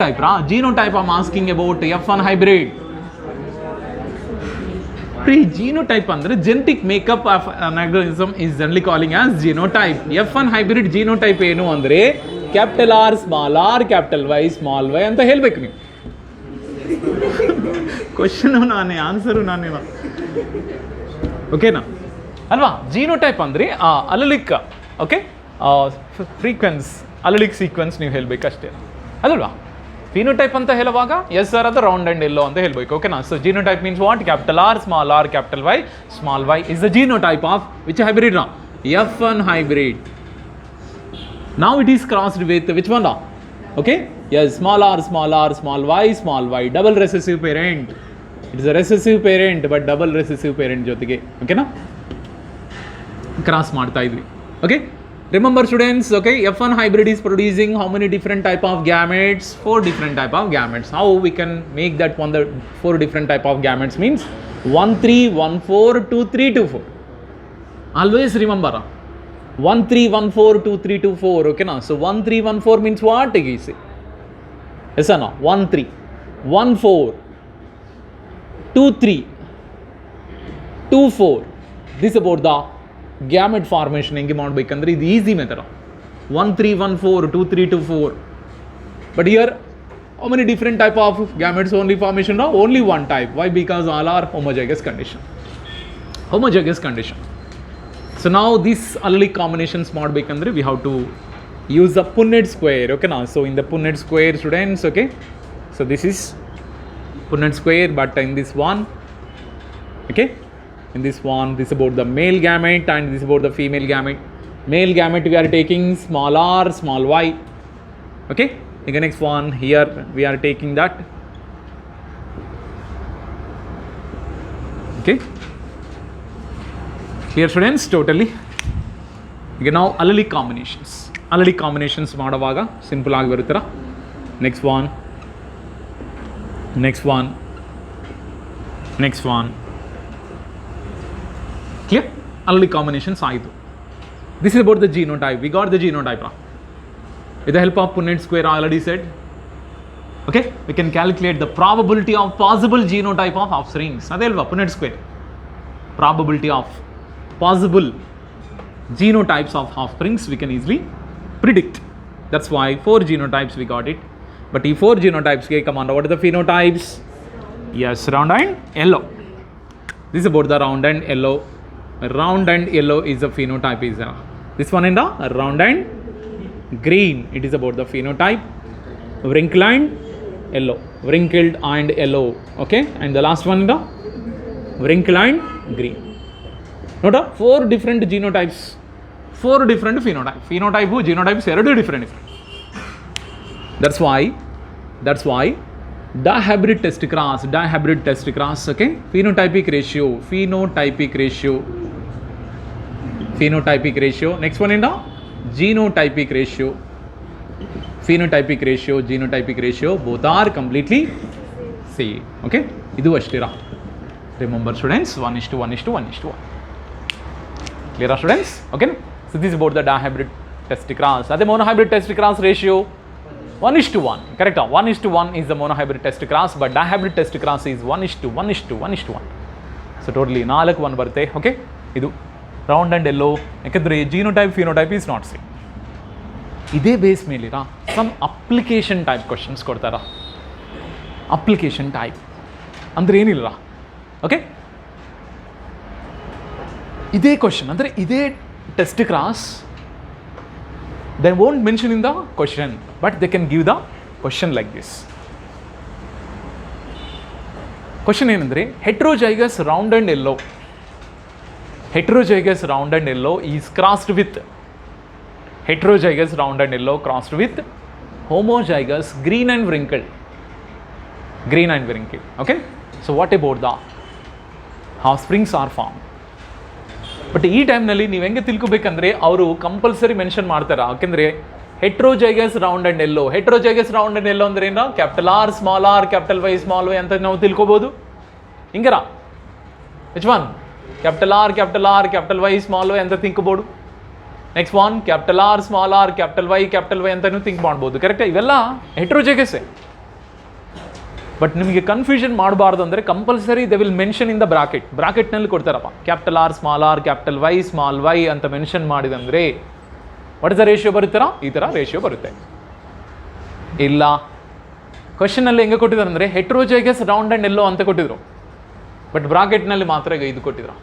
type, genotype I'm asking about F1 hybrid. Genotype andre genetic makeup of an organism is generally calling as genotype. F1 hybrid genotype ಏನು ಅಂದ್ರೆ capital R capital Y small y ಅಂತ ಹೇಳ್ಬೇಕು ನೀವು. Question ನಾನೇ answer ನಾನೇ ಓಕೆನಾ ಅಲ್ವಾ. Genotype ಅಂದರೆ allelic okay frequency allelic sequence ನೀವು ಹೇಳಬೇಕಷ್ಟೇ ಅಲ್ವಾ. ಫಿನೋಟೈಪ್ ಅಂತ ಹೇಳುವಾಗ ಎಸ್ ಸರ್ ಅದು ರೌಂಡ್ ಆ್ಯಂಡ್ ಎಲ್ಲೋ ಅಂತ ಹೇಳಬೇಕು ಓಕೆನಾ. So genotype means what capital R capital Y small Y is the genotype of which hybrid ನಾ F1 hybrid. Now it is crossed with which one? Okay, yes, small r, small y, double recessive parent. It is a recessive parent but double recessive parent ಜೊತೆಗೆ ಓಕೆನಾ cross ಮಾಡ್ತಾ ಇದ್ವಿ. Okay, remember students, okay, F1 hybrid is producing how many different type of gametes? 4 different type of gametes. How we can make that one? The 4 different type of gametes means 1 3 1 4 2 3 2 4. Always remember 1 3 1 4 2 3 2 4. Okay, now so 1 3 1 4 means what? Yes or no? 1 3 1 4 2 3 2 4. This is about the gamete formation. ಹೆಂಗೆ ಮಾಡಬೇಕಂದ್ರೆ ಇದು easy method 1 3 1 4 2 3 2 4. But here how many different type of gametes only formation? No, only one type. Why? Because all are homozygous condition. So now this allelic combinations ಮಾಡಬೇಕಂದ್ರೆ we have to use the Punnett square. Okay now, so in the Punnett square students, okay, so this is Punnett square, but in this one, okay, in this one, this is about the male gamete and this is about the female gamete. Male gamete we are taking small r, small y. Okay, the next one here we are taking that. Okay, clear students totally. ಈಗ ನಾವು allelic combinations ಮಾಡುವಾಗ simple ಆಗಿ ಬರುತ್ತರ. next one clear. allelic combinations ಆಯಿತು. This is about the genotype. We got the genotype with the help of Punnett square. I already said, okay, we can calculate the probability of possible genotype of offsprings. ಅದೇ ಅಲ್ವಾ Punnett square, probability of possible genotypes of offsprings we can easily predict. That's why 4 genotypes we got it. But ಈ 4 genotypes ಗೆ come on, what are the phenotypes? Yes, round and yellow. This is about the round and yellow. Round and yellow is the phenotype. Is this one in the round and green? It is about the phenotype. Wrinkled and yellow. Okay, and the last one in the wrinkled and green. Note 4 different genotypes, 4 different phenotype. Phenotype genotypes are different. That's why dihybrid test cross. Okay, phenotypic ratio. Next one in the genotypic ratio. Phenotypic ratio, both are completely same. Okay, idu ashtira. Remember students, 1:1:1:1. Clear students? Okay, so this is about the dihybrid test cross. That the monohybrid test cross ratio 1:1. Correct? 1:1 is the monohybrid test cross, but dihybrid test cross is 1:1:1:1. So totally 4 1 ಬರುತ್ತೆ. Okay, ಇದು round and yellow. ಯಾಕಂದರೆ genotype phenotype is not same. ಇದೇ base ಮೇಲಿರಾ some application type questions ಕೊಡ್ತಾರಾ. Application type ಅಂದರೆ ಏನಿಲ್ಲ. Okay, ಇದೇ question ಅಂದರೆ ಇದೇ test cross they won't mention in the question, but they can give the question like this. Question ಏನಂದರೆ heterozygous round and yellow is crossed with homozygous green and wrinkled. Okay, so what about the offsprings are formed? But ಈ ಟೈಮ್ನಲ್ಲಿ ನೀವು ಹೆಂಗೆ ತಿಳ್ಕೊಬೇಕಂದ್ರೆ ಅವರು compulsory mention ಮಾಡ್ತಾರೆ. ಯಾಕೆಂದರೆ ಹೆಟ್ರೋಜೈಗಸ್ round and yellow ಅಂದರೆ ಏನು? Capital R capital Y small Y ಅಂತ ನಾವು ತಿಳ್ಕೊಬೋದು. ಹಿಂಗರ which one? Capital R capital Y small Y ಅಂತ ತಿಳ್ಕೊಬೋದು. Next one capital R capital Y ಅಂತಲೂ ಥಿಂಕ್ ಮಾಡ್ಬೋದು. ಕರೆಕ್ಟ್? ಇವೆಲ್ಲ ಹೆಟ್ರೋಜೈಗಸ್ಸೇ. ಬಟ್ ನಿಮಗೆ ಕನ್ಫ್ಯೂಷನ್ ಮಾಡಬಾರ್ದು ಅಂದರೆ compulsory they will mention in the ಬ್ರಾಕೆಟ್ನಲ್ಲಿ ಕೊಡ್ತಾರಪ್ಪ, capital R small R, capital Y small Y ಅಂತ ಮೆನ್ಷನ್ ಮಾಡಿದಂದರೆ ವಾಟ್ ಇಸ್ ದ ರೇಷಿಯೋ ಬರುತ್ತೀರಾ, ಈ ಥರ ರೇಷಿಯೋ ಬರುತ್ತೆ. ಇಲ್ಲ ಕ್ವಶನಲ್ಲಿ ಹೆಂಗೆ ಕೊಟ್ಟಿದ್ದಾರೆ ಅಂದರೆ ಹೆಟ್ರೋಜೈಗಸ್ ರೌಂಡ್ ಆ್ಯಂಡ್ ಎಲ್ಲೋ ಅಂತ ಕೊಟ್ಟಿದ್ರು, ಬಟ್ ಬ್ರಾಕೆಟ್ನಲ್ಲಿ ಮಾತ್ರ ಈಗ ಇದು ಕೊಟ್ಟಿದ್ರು,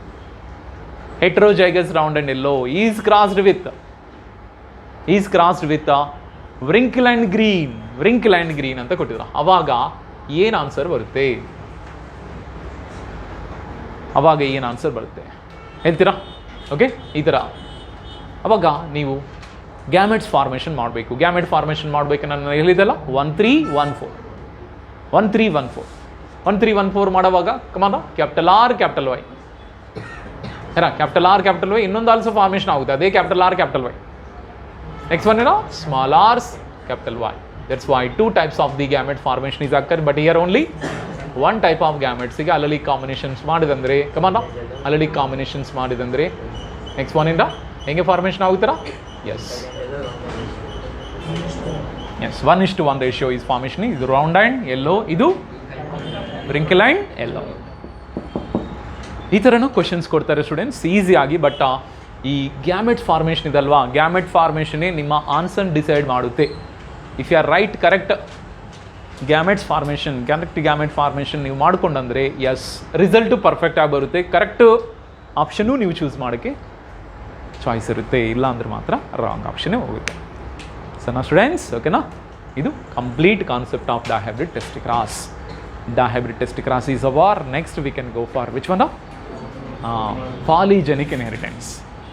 heterozygous round and yellow is crossed with wrinkle and green ಅಂತ ಕೊಟ್ಟಿದ್ರು. ಅವಾಗ ಏನು ಆನ್ಸರ್ ಬರುತ್ತೆ, ಹೇಳ್ತೀರಾ? ಓಕೆ, ಈ ಥರ ಅವಾಗ ನೀವು ಗ್ಯಾಮೆಟ್ಸ್ ಫಾರ್ಮೇಷನ್ ಮಾಡಬೇಕು. ಗ್ಯಾಮೆಟ್ ಫಾರ್ಮೇಷನ್ ಮಾಡಬೇಕು ನಾನು ಹೇಳಿದಲ್ಲ, 1 3 1 4 ಮಾಡುವಾಗ ಕಮಾನ capital R capital Y, capital R capital Y ಇನ್ನೊಂದು ಆಲ್ಸೋ ಫಾರ್ಮೇಷನ್ ಆಗುತ್ತೆ, ಅದೇ capital R capital Y. Next one ಏನೋ small Rs capital Y. That's why 2 types of the gamete formation is occur, but here only 1 type of ಗ್ಯಾಮೆಟ್ಸಿಗೆ ಅಲ್ಲಲ್ಲಿ combinations ಮಾಡಿದಂದರೆ next one ಇಂದ ಹೆಂಗೆ formation ಆಗುತ್ತೀರಾ? Yes 1:1 ratio is formation. ಇದು round and ಎಲ್ಲೋ, ಇದು wrinkle and ಎಲ್ಲೋ. ಈ ಥರನೂ ಕ್ವಶನ್ಸ್ ಕೊಡ್ತಾರೆ ಸ್ಟೂಡೆಂಟ್ಸ್ ಈಸಿಯಾಗಿ. ಬಟ್ ಈ ಗ್ಯಾಮೆಟ್ ಫಾರ್ಮೇಷನ್ ಇದಲ್ವಾ, ಗ್ಯಾಮೆಟ್ ಫಾರ್ಮೇಷನ್ನೇ ನಿಮ್ಮ ಆನ್ಸರ್ ಡಿಸೈಡ್ ಮಾಡುತ್ತೆ. If you are right correct gamete formation ನೀವು ಮಾಡ್ಕೊಂಡಂದರೆ ಎಸ್ ರಿಸಲ್ಟು ಪರ್ಫೆಕ್ಟಾಗಿ ಬರುತ್ತೆ. ಕರೆಕ್ಟ್ ಆಪ್ಷನ್ನು ನೀವು ಚೂಸ್ ಮಾಡೋಕ್ಕೆ ಚಾಯ್ಸ್ ಇರುತ್ತೆ, ಇಲ್ಲ ಅಂದರೆ ಮಾತ್ರ ರಾಂಗ್ ಆಪ್ಷನ್ನೇ ಹೋಗುತ್ತೆ. ಸಣ್ಣ ಸ್ಟೂಡೆಂಟ್ಸ್, ಓಕೆನಾ? ಇದು complete concept of dihybrid testcross. Dihybrid testicras is our. Next we can go for which one? Polygenic inheritance.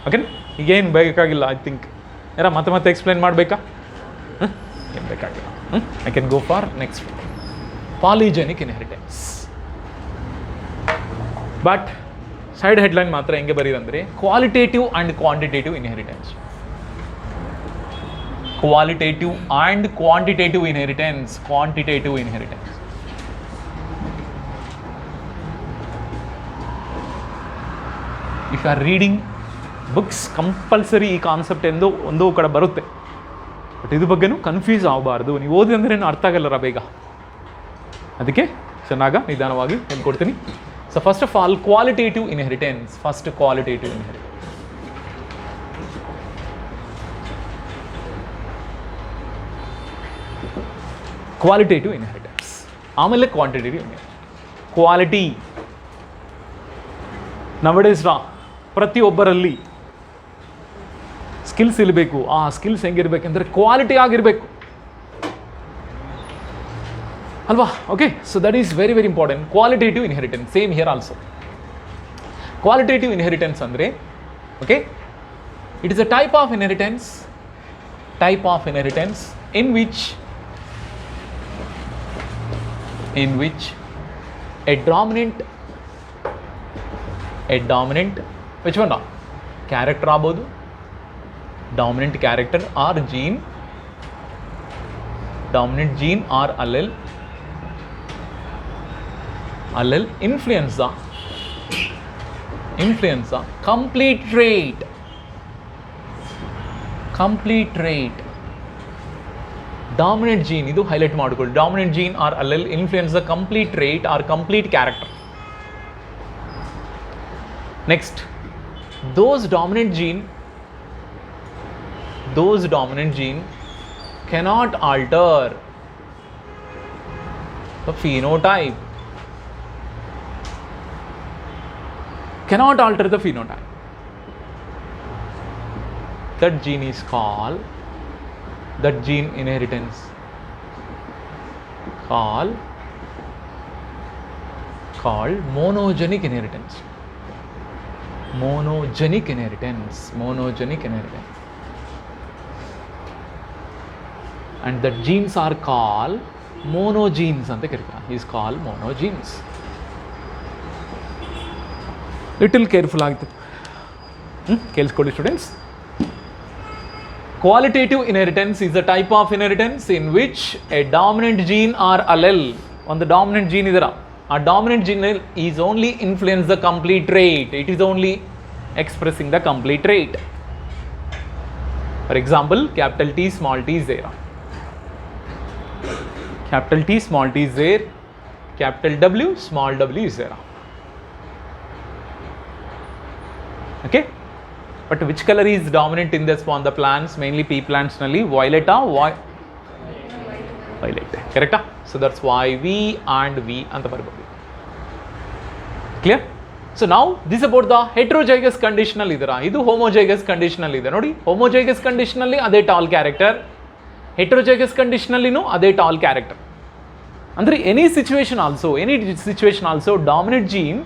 Okay? Again ಬೇಕಾಗಿಲ್ಲ ಐ ಥಿಂಕ್. ಯಾರ ಮತ್ತೆ ಎಕ್ಸ್ಪ್ಲೈನ್ ಮಾಡಬೇಕಾ? ಏನು ಬೇಕಾಗಿಲ್ಲ. I can go for next one. Polygenic inheritance. But side headline ಮಾತ್ರ ಹೆಂಗೆ ಬರೀದಂದರೆ qualitative and quantitative inheritance. Qualitative and quantitative inheritance. If you are reading books, compulsory ಈ ಕಾನ್ಸೆಪ್ಟ್ ಒಂದೋ ಕಡೆ ಬರುತ್ತೆ. ಬಟ್ ಇದು ಬಗ್ಗೆನೂ ಕನ್ಫ್ಯೂಸ್ ಆಗಬಾರ್ದು. ನೀವು ಓದಿ ಅಂದರೆ ಏನು ಅರ್ಥ ಆಗಲ್ಲರ ಬೇಗ, ಅದಕ್ಕೆ ಚೆನ್ನಾಗಿ ನಿಧಾನವಾಗಿ ಹೇಳ್ಕೊಡ್ತೀನಿ. So first of all qualitative inheritance. Qualitative inheritance, ಆಮೇಲೆ ಕ್ವಾಂಟಿಟೇಟಿವ್ ಇನ್ಹೆರಿಟೆನ್ಸ್. ಕ್ವಾಲಿಟಿ ನವಡೇಸ್ ಪ್ರತಿಯೊಬ್ಬರಲ್ಲಿ ಸ್ಕಿಲ್ಸ್ ಇರಬೇಕು. ಆ ಸ್ಕಿಲ್ಸ್ ಹೆಂಗಿರ್ಬೇಕಂದ್ರೆ ಕ್ವಾಲಿಟಿ ಆಗಿರಬೇಕು ಅಲ್ವಾ? Okay, so that is very very important. Qualitative inheritance same here also. Qualitative inheritance ಅಂದರೆ okay, it is a type of inheritance in which a dominant which one? Character ಆಗ್ಬೋದು, dominant character or gene or allele influence the complete trait. Dominant gene, ಇದು highlight ಮಾಡಿಕೊಳ್ಳಿ. Dominant gene or allele influence the complete trait or complete character. Next, those dominant gene cannot alter the phenotype. That gene is called, that gene inheritance called monogenic inheritance. Monogenic inheritance. And the genes are called monogenes anta ಕರೀತಾರೆ. Is called monogenes. Little careful ಆಗುತ್ತೆ. ಕೇಳಿಸ್ಕೊಳ್ಳಿ students. Qualitative inheritance is a type of inheritance in which a dominant gene or allele, ಒಂದು dominant gene ಇದರ, ಆ dominant gene is only influence the complete trait. It is only expressing the complete trait. For example, capital T small t is there. Capital T small t is there. capital W, small w is there. Okay, but which color is dominant in this on the plants? Mainly pea plants nalli violet violet, correct? So that's why V and V anta barbodu. Clear? So now this is about the heterozygous conditional idara, idu homozygous conditional ide nodi. Homozygous conditionally ade tall character, heterozygous conditionally no ade tall character. Andre any situation also dominant gene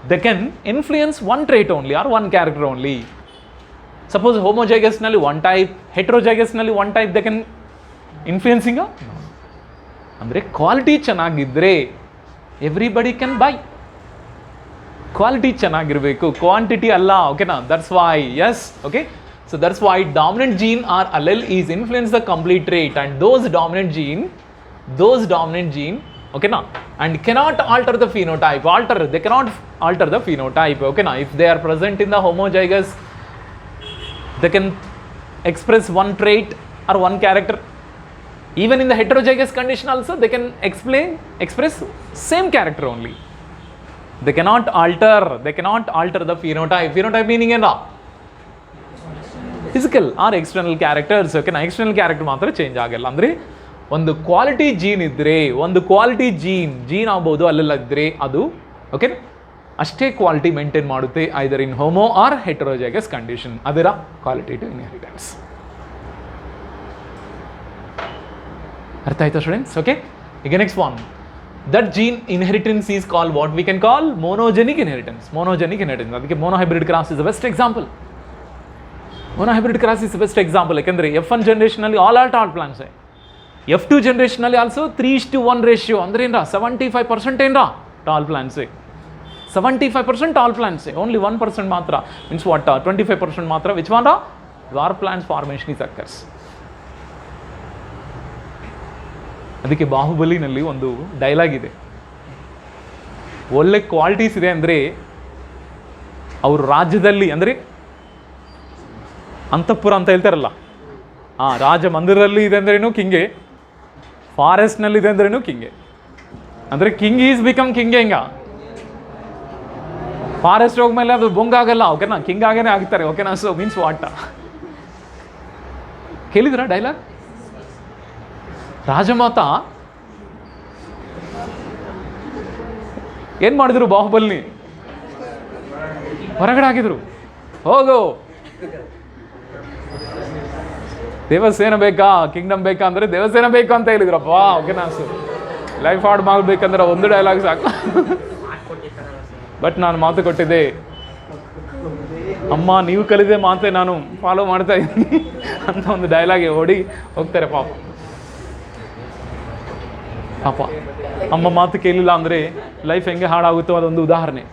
they can influence one trait only or one character only. Suppose homozygous nalli one type, heterozygous nalli one type, they can influencing a andre quality ಚೆನ್ನಾಗಿದ್ರೆ everybody can buy. Quality ಚೆನ್ನಾಗಿರಬೇಕು, quantity ಅಲ್ಲ. ಓಕೆನಾ? That's why yes. Okay, so that's why dominant gene or allele is influence the complete trait and those dominant gene ಓಕೆನಾ and cannot alter the phenotype. They cannot alter the phenotype. ಓಕೆನಾ? If they are present in the homozygous, they can express one trait or one character. Even in the heterozygous condition also they can express same character only. They cannot alter the phenotype. Phenotype meaning ena physical or external characters. Okay na, external character ಮಾತ್ರ change ಆಗಲ್ಲ. ಅಂದ್ರೆ ಒಂದು quality gene ಇದ್ರೆ, ಒಂದು quality gene ಆಗ್ಬೋದು ಅಲ್ಲೆಲ್ಲ ಇದ್ರೆ ಅದು ಓಕೆ ಅಷ್ಟೇ ಕ್ವಾಲಿಟಿ ಮೇಂಟೈನ್ ಮಾಡುತ್ತೆ, ಐದರ್ ಇನ್ ಹೋಮೋ ಆರ್ ಹೆಟರೋಜೈಗಸ್ ಕಂಡೀಷನ್. ಅದರ ಕ್ವಾಲಿಟೇಟಿವ್ ಇನ್ಹೆರಿಟೆನ್ಸ್. ಅರ್ಥ ಆಯ್ತಾ ಸ್ಟೂಡೆಂಟ್ಸ್? ಓಕೆ, ಈಗ next one. That gene inheritance is called what we can call monogenic inheritance. ಅದಕ್ಕೆ monohybrid cross is the best example. ಯಾಕಂದ್ರೆ F1 generation ಅಲ್ಲಿ all plants. F2 generation ಅಲ್ಲಿ also 3:1 ratio. ಅಂದ್ರೆ ಏನ್ರಾ 75% ಏನ್ರಾ tall plants. 75% tall plants. Only 1% ಮಾತ್ರ means what 25% ಮಾತ್ರ which one dwarf plants formation is occurs. ಅದಕ್ಕೆ ಬಾಹುಬಲಿನಲ್ಲಿ ಒಂದು ಡೈಲಾಗ್ ಇದೆ, ಒಳ್ಳೆ ಕ್ವಾಲಿಟೀಸ್ ಇದೆ ಅಂದರೆ ಅವ್ರ ರಾಜ್ಯದಲ್ಲಿ, ಅಂದರೆ ಅಂತಃಪುರ ಅಂತ ಹೇಳ್ತಾರಲ್ಲ, ರಾಜ ಮಂದಿರದಲ್ಲಿ ಇದೆ ಅಂದ್ರೇನು ಕಿಂಗೆ, ಫಾರೆಸ್ಟ್ನಲ್ಲಿ ಇದೆ ಅಂದ್ರೇನು ಕಿಂಗೆ. ಅಂದರೆ ಕಿಂಗ್ ಈಸ್ ಬಿಕಮ್ ಕಿಂಗೆ. ಹಿಂಗ ಫಾರೆಸ್ಟ್ ಹೋಗ್ಮೇಲೆ ಅದು ಬೊಂಗಾಗಲ್ಲ. ಓಕೆನಾ? ಕಿಂಗ್ ಆಗೇನೆ ಆಗ್ತಾರೆ. ಓಕೆನಾ? ಸೊ ಮೀನ್ಸ್ ವಾಟ ಕೇಳಿದ್ರ ಡೈಲಾಗ್? ರಾಜಮಾತ ಏನ್ ಮಾಡಿದ್ರು? ಬಾಹುಬಲಿ ಹೊರಗಡೆ ಹಾಕಿದ್ರು. ಹೋಗು, ದೇವಸೇನ ಬೇಕಾ, ಕಿಂಗ್ಡಮ್ ಬೇಕಾ ಅಂದ್ರೆ ದೇವಸೇನ ಬೇಕು ಅಂತ ಹೇಳಿದ್ರಪ್ಪ. ಓಕೆನಾ? ಸೊ ಲೈಫ್ ಹಾರ್ಡ್ ಮಾಡಬೇಕಂದ್ರೆ ಒಂದು ಡೈಲಾಗ್ ಸಾಕು. ಬಟ್ ನಾನು ಮಾತು ಕೊಟ್ಟಿದ್ದೆ, ಅಮ್ಮ ನೀವು ಕಲಿದೆ ಮಾತೆ ನಾನು ಫಾಲೋ ಮಾಡ್ತಾ ಇದ್ದೀನಿ ಅಂತ ಒಂದು ಡೈಲಾಗ್ ಹೊಡಿ ಹೋಗ್ತಾರೆ ಪಾಪ. ಅಮ್ಮ ಮಾತು ಕೇಳಿಲ್ಲ ಅಂದರೆ ಲೈಫ್ ಹೆಂಗೆ ಹಾಳಾಗುತ್ತೋ ಅದೊಂದು ಉದಾಹರಣೆ.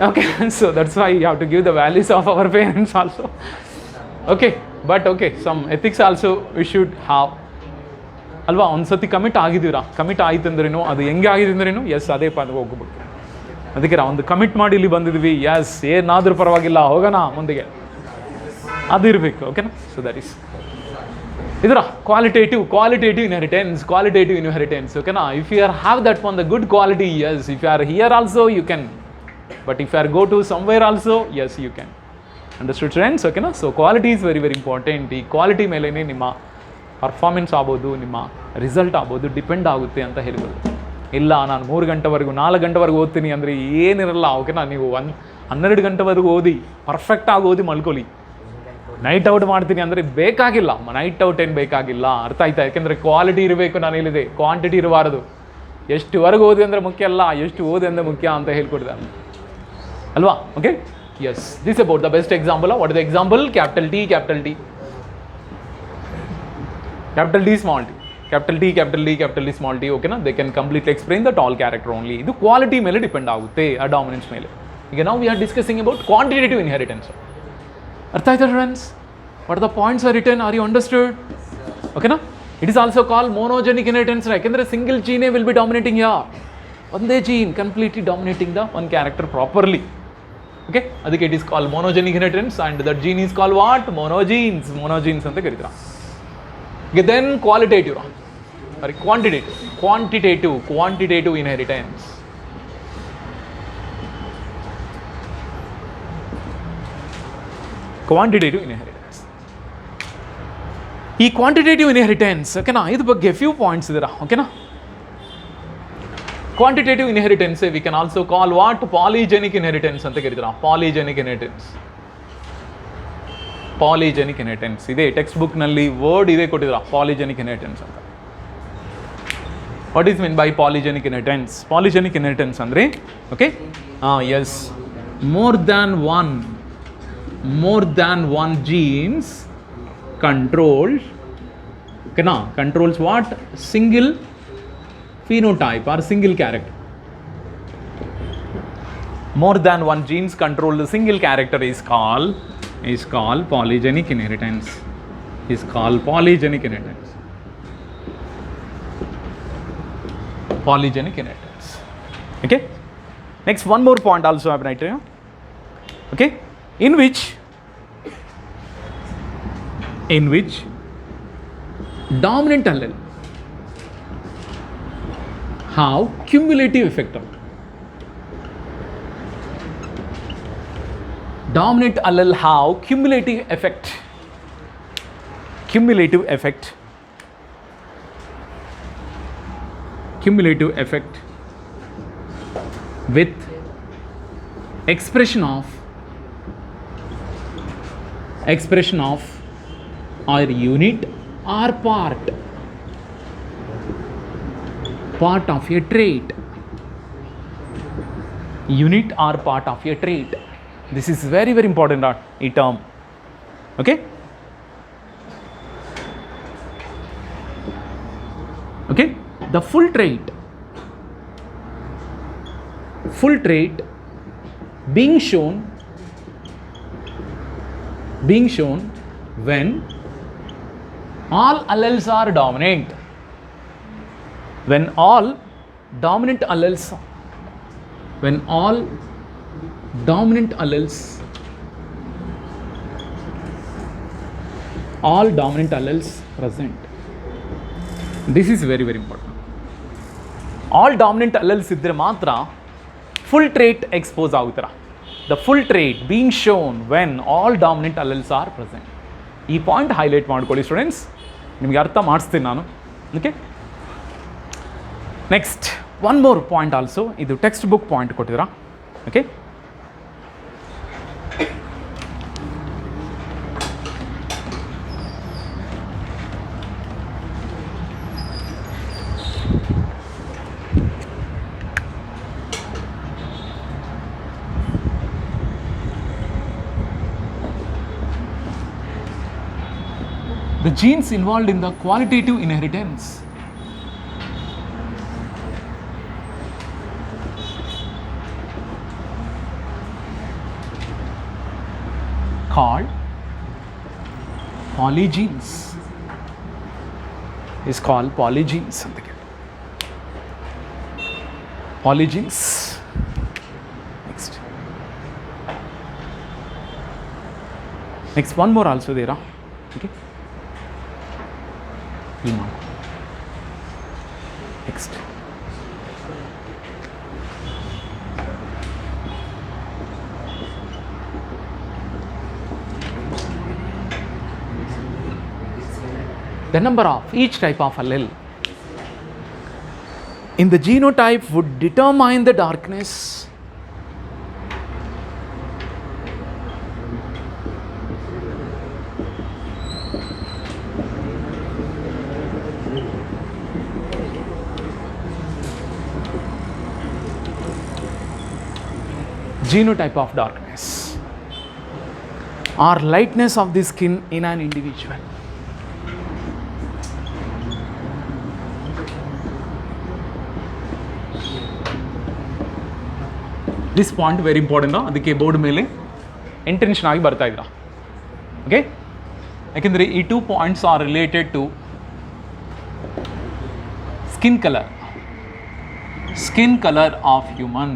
Okay, so that's why you have to give the values of our parents also. Okay, but okay, some ethics also we should have. ಅಲ್ವಾ? ಒಂದ್ಸತಿ ಕಮಿಟ್ ಆಗಿದ್ದೀರಾ, ಕಮಿಟ್ ಆಯ್ತು ಅಂದ್ರೇನು, ಅದು ಹೆಂಗೆ ಆಗಿದೆ ಅಂದ್ರೇನು, ಎಸ್ ಅದೇ ಹೋಗ್ಬೇಕು. ಅದಕ್ಕೆ ನಾವು ಒಂದು ಕಮಿಟ್ ಮಾಡಿ ಇಲ್ಲಿ ಬಂದಿದ್ವಿ, ಎಸ್ ಏನಾದರೂ ಪರವಾಗಿಲ್ಲ ಹೋಗೋಣ ಮುಂದೆಗೆ, ಅದು ಇರಬೇಕು. ಓಕೆನಾ? ಸೊ ದಟ್ ಈಸ್ ಇದರ ಕ್ವಾಲಿಟೇಟಿವ್ ಇನ್ಹೆರಿಟೆನ್ಸ್. ಓಕೆನಾ? If you are have that one the good quality, yes if you are here also you can, but if you are go to somewhere also, yes you can. Understood students? ಓಕೆನಾ? So quality is very very important. ಈ quality ಮೇಲೇ ನಿಮ್ಮ performance ಆಗ್ಬೋದು, ನಿಮ್ಮ result ಆಗ್ಬೋದು depend ಆಗುತ್ತೆ ಅಂತ ಹೇಳ್ಬೋದು. ಇಲ್ಲ ನಾನು 3 ಗಂಟೆವರೆಗೂ 4 ಗಂಟೆವರೆಗೂ ಓದ್ತೀನಿ ಅಂದರೆ ಏನಿರಲ್ಲ. ಓಕೆನಾ? ನೀವು 12 ಗಂಟೆವರೆಗೂ ಓದಿ ಪರ್ಫೆಕ್ಟಾಗಿ ಓದಿ ಮಲ್ಕೊಳ್ಳಿ. ನೈಟ್ ಔಟ್ ಮಾಡ್ತೀನಿ ಅಂದರೆ ಬೇಕಾಗಿಲ್ಲ, ನೈಟ್ ಔಟ್ ಏನು ಬೇಕಾಗಿಲ್ಲ. ಅರ್ಥ ಆಯ್ತಾ? ಯಾಕೆಂದರೆ ಕ್ವಾಲಿಟಿ ಇರಬೇಕು. ನಾನು ಹೇಳಿದೆ ಕ್ವಾಂಟಿಟಿ ಇರಬಾರ್ದು. ಎಷ್ಟುವರೆಗೂ ಓದಿ ಅಂದರೆ ಮುಖ್ಯ ಅಲ್ಲ, ಎಷ್ಟು ಓದಿ ಅಂದರೆ ಮುಖ್ಯ ಅಂತ ಹೇಳ್ಕೊಡ್ತಾರೆ ಅಲ್ವಾ? Okay, yes, this about the best example. What is the example? Capital T, capital T, capital T, small T, capital T, capital T, capital T, small T. ಓಕೆನಾ? They can completely explain the tall character only. ಇದು quality ಮೇಲೆ depend ಆಗುತ್ತೆ, ಆ dominance ಮೇಲೆ. ಈಗ ನಾವು we are discussing about quantitative inheritance. ಅರ್ಥ ಆಯ್ತಾ students? What the points are written? Are you understood? ಓಕೆನಾ? It is also call monogenic inheritance. ಯಾಕೆಂದರೆ ಸಿಂಗಲ್ ಜೀನೇ ವಿಲ್ ಬಿ ಡಾಮಿನೇಟಿಂಗ್. ಒಂದೇ gene completely dominating the one character properly. Okay, ಅದಕ್ಕೆ it is call monogenic inheritance. And that gene is call what? Monogenes ಅಂತ ಕರೀತಾರೆ. Then qualitative or quantitative inheritance. Quantitative inheritance. ಈ quantitative inheritance ಓಕೆನಾ, ಇದ್ರ ಬಗ್ಗೆ few points ಇದರ ಓಕೆನಾ. Quantitative inheritance we can also call what polygenic inheritance ಅಂತ ಕರೀತೀರಾ. ಪಾಲಿಜೆನಿಕ್ ಇನ್ಹೆರಿಟೆನ್ಸ್, ಪಾಲಿಜೆನಿಕ್ ಇನ್ಹೆರಿಟೆನ್ಸ್ ಇದೆ ಟೆಕ್ಸ್ಟ್ ಬುಕ್ನಲ್ಲಿ ವರ್ಡ್ ಇದೆ ಕೊಟ್ಟಿದ್ರ ಪಾಲಿಜೆನಿಕ್ ಇನ್ಹೆರಿಟೆನ್ಸ್ ಅಂತ. What is mean by polygenic inheritance? Polygenic inheritance ಅಂದರೆ okay yes more than one genes controls what? Single phenotype or single character. More than one genes control the single character is called polygenic inheritance. Polygenic inheritance. Okay. Next, one more point also I have written here. Okay. In which dominant allele have cumulative effect. Dominant allele have cumulative effect. Cumulative effect with expression of or unit or part of a trait. Unit or part of a trait. This is very very important term. Okay. Okay. The full trait being shown when all alleles are dominant. When all dominant alleles present. This is very very important. All dominant alleles iddre matra full trait expose agutara. The full trait being shown when all dominant alleles are present. ಈ point highlight ಮಾಡ್ಕೊಳ್ಳಿ students, ನಿಮಗೆ ಅರ್ಥ ಮಾಡಿಸ್ತೀನಿ ನಾನು. Okay. Next one more point also, ಇದು text book point ಕೊಟ್ಟಿದ್ದೀರಾ. Okay. The genes involved in the qualitative inheritance called polygenes is called polygenes. Polygenes. Next one more also there. Okay. Next. The number of each type of allele in the genotype would determine the darkness genotype of darkness or lightness of the skin in an individual. This point very important. ಅದಕ್ಕೆ board ಮೇಲೆ intention ಆಗಿ ಬರ್ತಾ ಇದ್ದೀರಾ. Okay. ಯಾಕೆಂದರೆ ಈ 2 points are related to skin colour of human.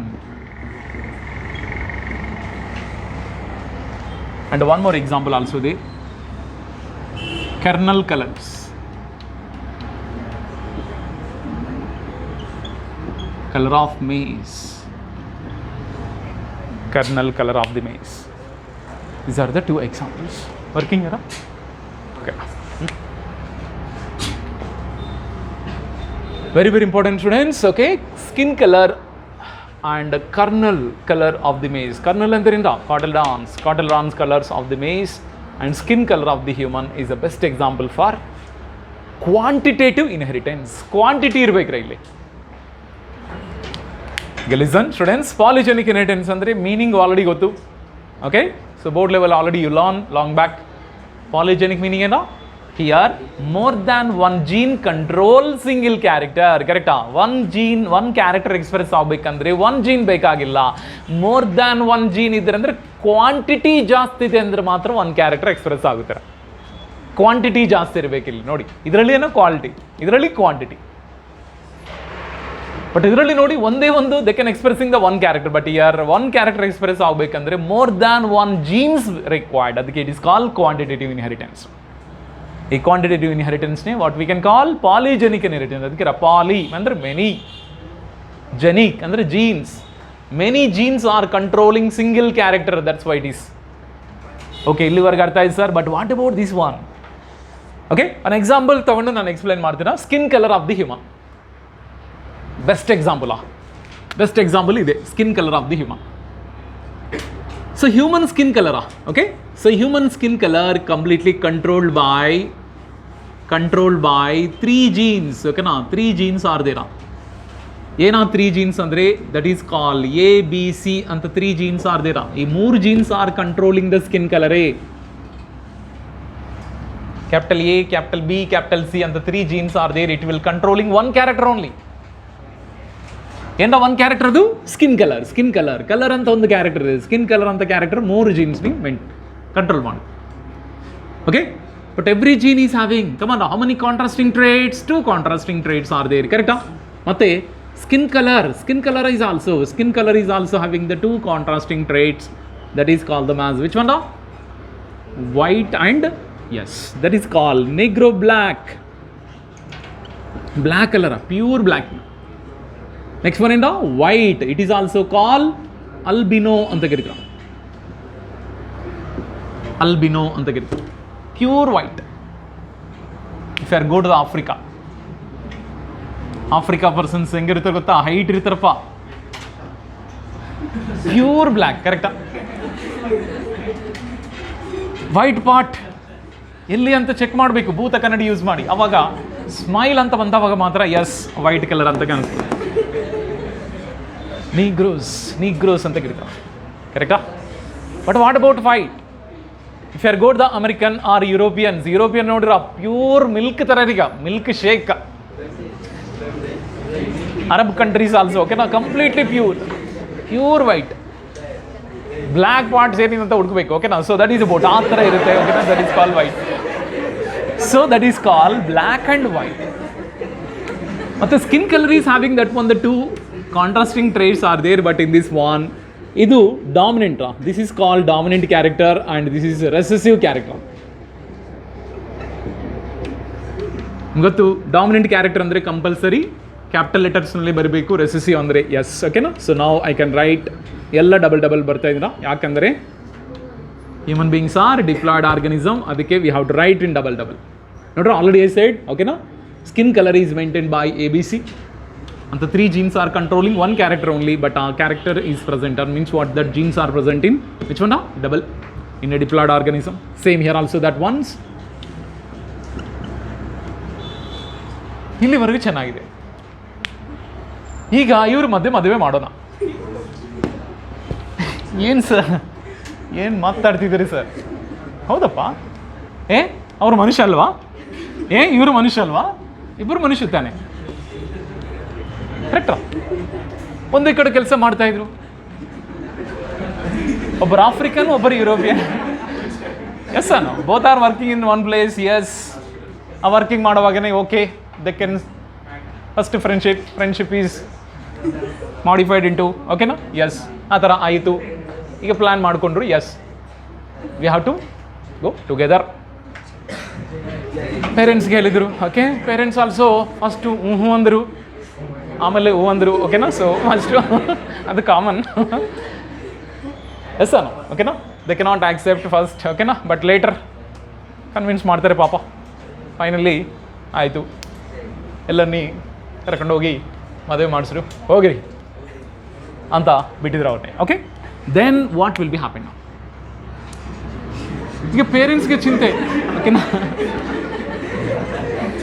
And one more example also there, kernel colors. color of maize, kernel color of the maize. These are the two examples. Working here? Okay. Very, very important, students. Okay, skin color and kernel color of the maize. Kernel andrinda cotyledons colors of the maize and skin color of the human is the best example for quantitative inheritance. Quantity ಇರಬೇಕ್ರಿ ಇಲ್ಲಿ. Listen, students, polygenic inheritance ಅಂದ್ರೆ meaning already ಗೊತ್ತು. Okay, so board level already you learn long back. Polygenic meaning ಏನು? Here more than one gene control single character. Correct? One gene, one character express ಆಗಬೇಕಂದ್ರೆ one gene ಬೇಕಾಗಿಲ್ಲ. More than one gene ಇದ್ರೆ ಅಂದ್ರೆ quantity ಜಾಸ್ತಿ ಇದೆ ಅಂದ್ರೆ ಮಾತ್ರ one character express ಆಗುತ್ತೆ. ಕ್ವಾಂಟಿಟಿ ಜಾಸ್ತಿ ಇರಬೇಕಿಲ್ಲ ನೋಡಿ. ಇದರಲ್ಲಿ ಏನೋ ಕ್ವಾಲಿಟಿ, ಇದರಲ್ಲಿ ಕ್ವಾಂಟಿಟಿ. ಬಟ್ ಇದರಲ್ಲಿ ನೋಡಿ ಒಂದೇ ಒಂದು they can expressing the one character. But here one character express ಆಗಬೇಕಂದ್ರೆ more than one genes required. ಅದಕ್ಕೆ it is call quantitative inheritance. ಈ ಕ್ವಾಂಟಿಟೇಟಿವ್ ಇನ್ಹೆರಿಟೆನ್ಸ್ನೇ what we can call polygenic inheritance. ಅದಕ್ಕೆ ಪಾಲಿ ಅಂದ್ರೆ ಮೆನಿ, ಜೆನಿಕ್ ಅಂದ್ರೆ genes. Many genes are controlling single character, that's why it is. Okay, ಇಲ್ಲಿವರೆಗೆ ಅರ್ಥ ಆಯ್ತು sir. But what about this one? Okay, an example ತಗೊಂಡು ನಾನು explain ಮಾಡ್ತೀನಿ. Skin colour of the human best example. Best example ಇದೆ, skin colour of the human. So human skin ಕಲರಾ? Okay, so human skin colour completely controlled by 3 genes. ಓಕೆನಾ? 3 genes are ದೇರಾ. ಏನಾ 3 genes ಅಂದರೆ that is call A B C ಅಂತ 3 genes are ದೇರಾ. ಈ 3 genes are controlling the skin ಕಲರೇ. Capital A, capital B, capital C ಅಂತ 3 genes are there. It will controlling one character only. ಏನ one character? ಅದು skin colour. Skin colour colour ಅಂತ ಒಂದು character ಇದೆ. ಸ್ಕಿನ್ ಕಲರ್ ಅಂತ ಕ್ಯಾರೆಕ್ಟರ್ 3 ಜೀನ್ಸ್ ಕಂಟ್ರೋಲ್ ಮಾಡಿ. Okay, but every gene is having come on how many contrasting traits? 2 contrasting traits are there. ಕರೆಕ್ಟಾ? ಮತ್ತೆ skin color is also having the 2 contrasting traits. That is called them as which one? White and yes, that is called negro black. Black color, pure black. Next one is white. It is also called albino anta kariತಾರೆ. Albino anta kariತಾರೆ. Pure white. If you go to the Africa persons ಹೆಂಗಿರ್ತಾರೆ ಗೊತ್ತಾ? Height ಇರ್ತಾರಪ್ಪ, pure black. ಕರೆಕ್ಟಾ? White part ಎಲ್ಲಿ ಅಂತ check ಮಾಡಬೇಕು, ಭೂತ ಕನ್ನಡಿ ಯೂಸ್ ಮಾಡಿ. ಅವಾಗ ಸ್ಮೈಲ್ ಅಂತ ಬಂದವಾಗ ಮಾತ್ರ ಎಸ್ ವೈಟ್ ಕಲರ್ ಅಂತ ಕಾಣಿಸ್ತದೆ. ನೀಗ್ರೋಸ್ ಅಂತ ಕರೀತಾರೆ. ಕರೆಕ್ಟಾ? But what about white? If you are go to the American or European ನೋಡಿರ ಪ್ಯೂರ್ ಮಿಲ್ಕ್ ಥರ ಈಗ, milk shake. Arab countries also, okay, now completely pure white. Black parts ಏನಿದೆ ಅಂತ ಹುಡುಕಬೇಕು. ಓಕೆ ನಾ? ಸೊ ದಟ್ ಈಸ್ ಅಬೌಟ್ ಆ ಥರ ಇರುತ್ತೆ. ಓಕೆ ನಾ? That is call white. So that is call black and white. ಮತ್ತು skin colour is having that one the 2 contrasting traits are there. But in this one ಇದು dominant. This is called dominant character and this is recessive character. ಗೊತ್ತು? Dominant character ಅಂದರೆ compulsory capital ಲೆಟರ್ಸ್ನಲ್ಲಿ ಬರಬೇಕು, recessive ಅಂದರೆ yes. ಓಕೆನಾ? So ನಾವು I can write ಎಲ್ಲ double ಬರ್ತಾ ಇದ್ದೀರಾ. ಯಾಕಂದರೆ human beings are diploid organism, ಅದಕ್ಕೆ we have to write in double. ನೋಡ್ರಿ ಆಲ್ರೆಡಿ ಐ ಸೈಡ್. ಓಕೆನಾ? Skin colour is maintain by A B C ಅಂತ 3 genes are controlling one character only. But ಆ character is present are means what that genes are present in which one? Double in a diploid organism. Same here also that ones. ಇಲ್ಲಿವರೆಗೂ ಚೆನ್ನಾಗಿದೆ. ಈಗ ಇವ್ರ ಮದುವೆ ಮಾಡೋಣ. ಏನು sir, ಏನು ಮಾತಾಡ್ತಿದ್ದೀರಿ sir? ಹೌದಪ್ಪ, ಅವ್ರ ಮನುಷ್ಯ ಅಲ್ವಾ? ಇವರು ಮನುಷ್ಯ ಅಲ್ವಾ? ಇಬ್ಬರು ಮನುಷ್ಯ ತಾನೆ. ಕರೆಕ್ಟಾ? ಒಂದೇ ಕಡೆ ಕೆಲಸ ಮಾಡ್ತಾಯಿದ್ರು. ಒಬ್ಬರು ಆಫ್ರಿಕನ್, ಒಬ್ಬರು ಯುರೋಪಿಯನ್. ಎಸ್ ಅನ್ನು both are working in one place. Yes, ಆ ವರ್ಕಿಂಗ್ ಮಾಡೋವಾಗನೇ okay they can first friendship is modified into. ಓಕೆನಾ? ಎಸ್, ಆ ಥರ ಆಯಿತು. ಈಗ ಪ್ಲ್ಯಾನ್ ಮಾಡಿಕೊಂಡ್ರು. Yes, we have to go together. ಪೇರೆಂಟ್ಸ್ಗೆ ಹೇಳಿದರು. ಓಕೆ, ಪೇರೆಂಟ್ಸ್ ಆಲ್ಸೋ ಫಸ್ಟು ಹ್ಞೂ ಅಂದರು. ಆಮೇಲೆ ಹೂ ಅಂದರು, ಓಕೆನಾ. ಸೊ ಅಷ್ಟು ಅದು ಕಾಮನ್. ಎಸ್ ಅನು, ಓಕೆನಾ. ದೇ ಕೆನಾಟ್ ಆಕ್ಸೆಪ್ಟ್ ಫಸ್ಟ್, ಓಕೆನಾ, ಬಟ್ ಲೇಟರ್ ಕನ್ವಿನ್ಸ್ ಮಾಡ್ತಾರೆ ಪಾಪ. ಫೈನಲಿ ಆಯಿತು, ಎಲ್ಲರನ್ನೀ ಕರ್ಕೊಂಡೋಗಿ ಮದುವೆ ಮಾಡಿಸ್ರು, ಹೋಗಿರಿ ಅಂತ ಬಿಟ್ಟಿದ್ರು ಅವ್ರನ್ನೇ. Okay, then what will be happen now? ಈಗ ಪೇರೆಂಟ್ಸ್ಗೆ ಚಿಂತೆ, ಓಕೆನಾ.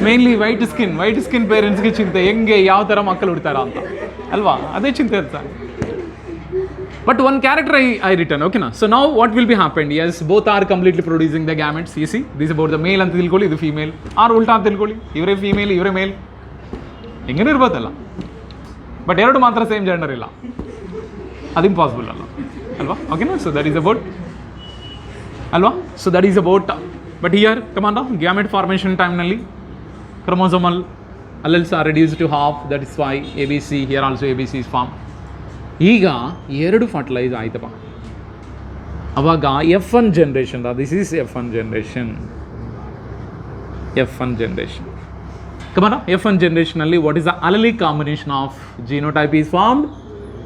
ಮೇನ್ಲಿ ವೈಟ್ ಸ್ಕಿನ್ ಪೇರೆಂಟ್ಸ್ಗೆ ಚಿಂತೆ, ಹೆಂಗೆ ಯಾವ ಥರ ಮಕ್ಕಳು ಹುಡ್ತಾರ ಅಂತ ಅಲ್ವಾ, ಅದೇ ಚಿಂತೆ ಇರ್ತಾರೆ. But one character I return, ಓಕೆನಾ. ಸೊ ನಾವು what will be happen? Yes, both are completely producing the gametes. See this about the male ಅಂತ ತಿಳ್ಕೊಳ್ಳಿ, ಇದು ಫೀಮೇಲ್. ಆರ್ ಉಲ್ಟಾ ಅಂತ ತಿಳ್ಕೊಳ್ಳಿ, ಇವರೇ ಫೀಮೇಲ್ ಇವರೇ ಮೇಲ್, ಹೆಂಗೇನೂ ಇರ್ಬೋದಲ್ಲ. ಬಟ್ ಎರಡು ಮಾತ್ರ ಸೇಮ್ ಜೆಂಡರ್ ಇಲ್ಲ, ಅದು ಇಂಪಾಸಿಬಲ್ ಅಲ್ಲ ಅಲ್ವಾ, ಓಕೆನಾ. ಸೊ ದಟ್ ಈಸ್ ಅಬೌಟ್ ಅಲ್ವಾ. So that is about. But here ಕಮಾಂಡ ಗ್ಯಾಮೆಟ್ ಫಾರ್ಮೇಷನ್ ಟೈಮ್ನಲ್ಲಿ chromosomal alleles are reduced to half, that is why ABC, here also ABC is formed. ಈಗ ಎರಡು ಫರ್ಟಿಲೈಸ್ ಆಯ್ತಪ್ಪ, ಅವಾಗ F1 generation, this is F1 generation. Come on F1 ಜನರೇಷನಲ್ಲಿ what is the allelic combination of genotype is formed?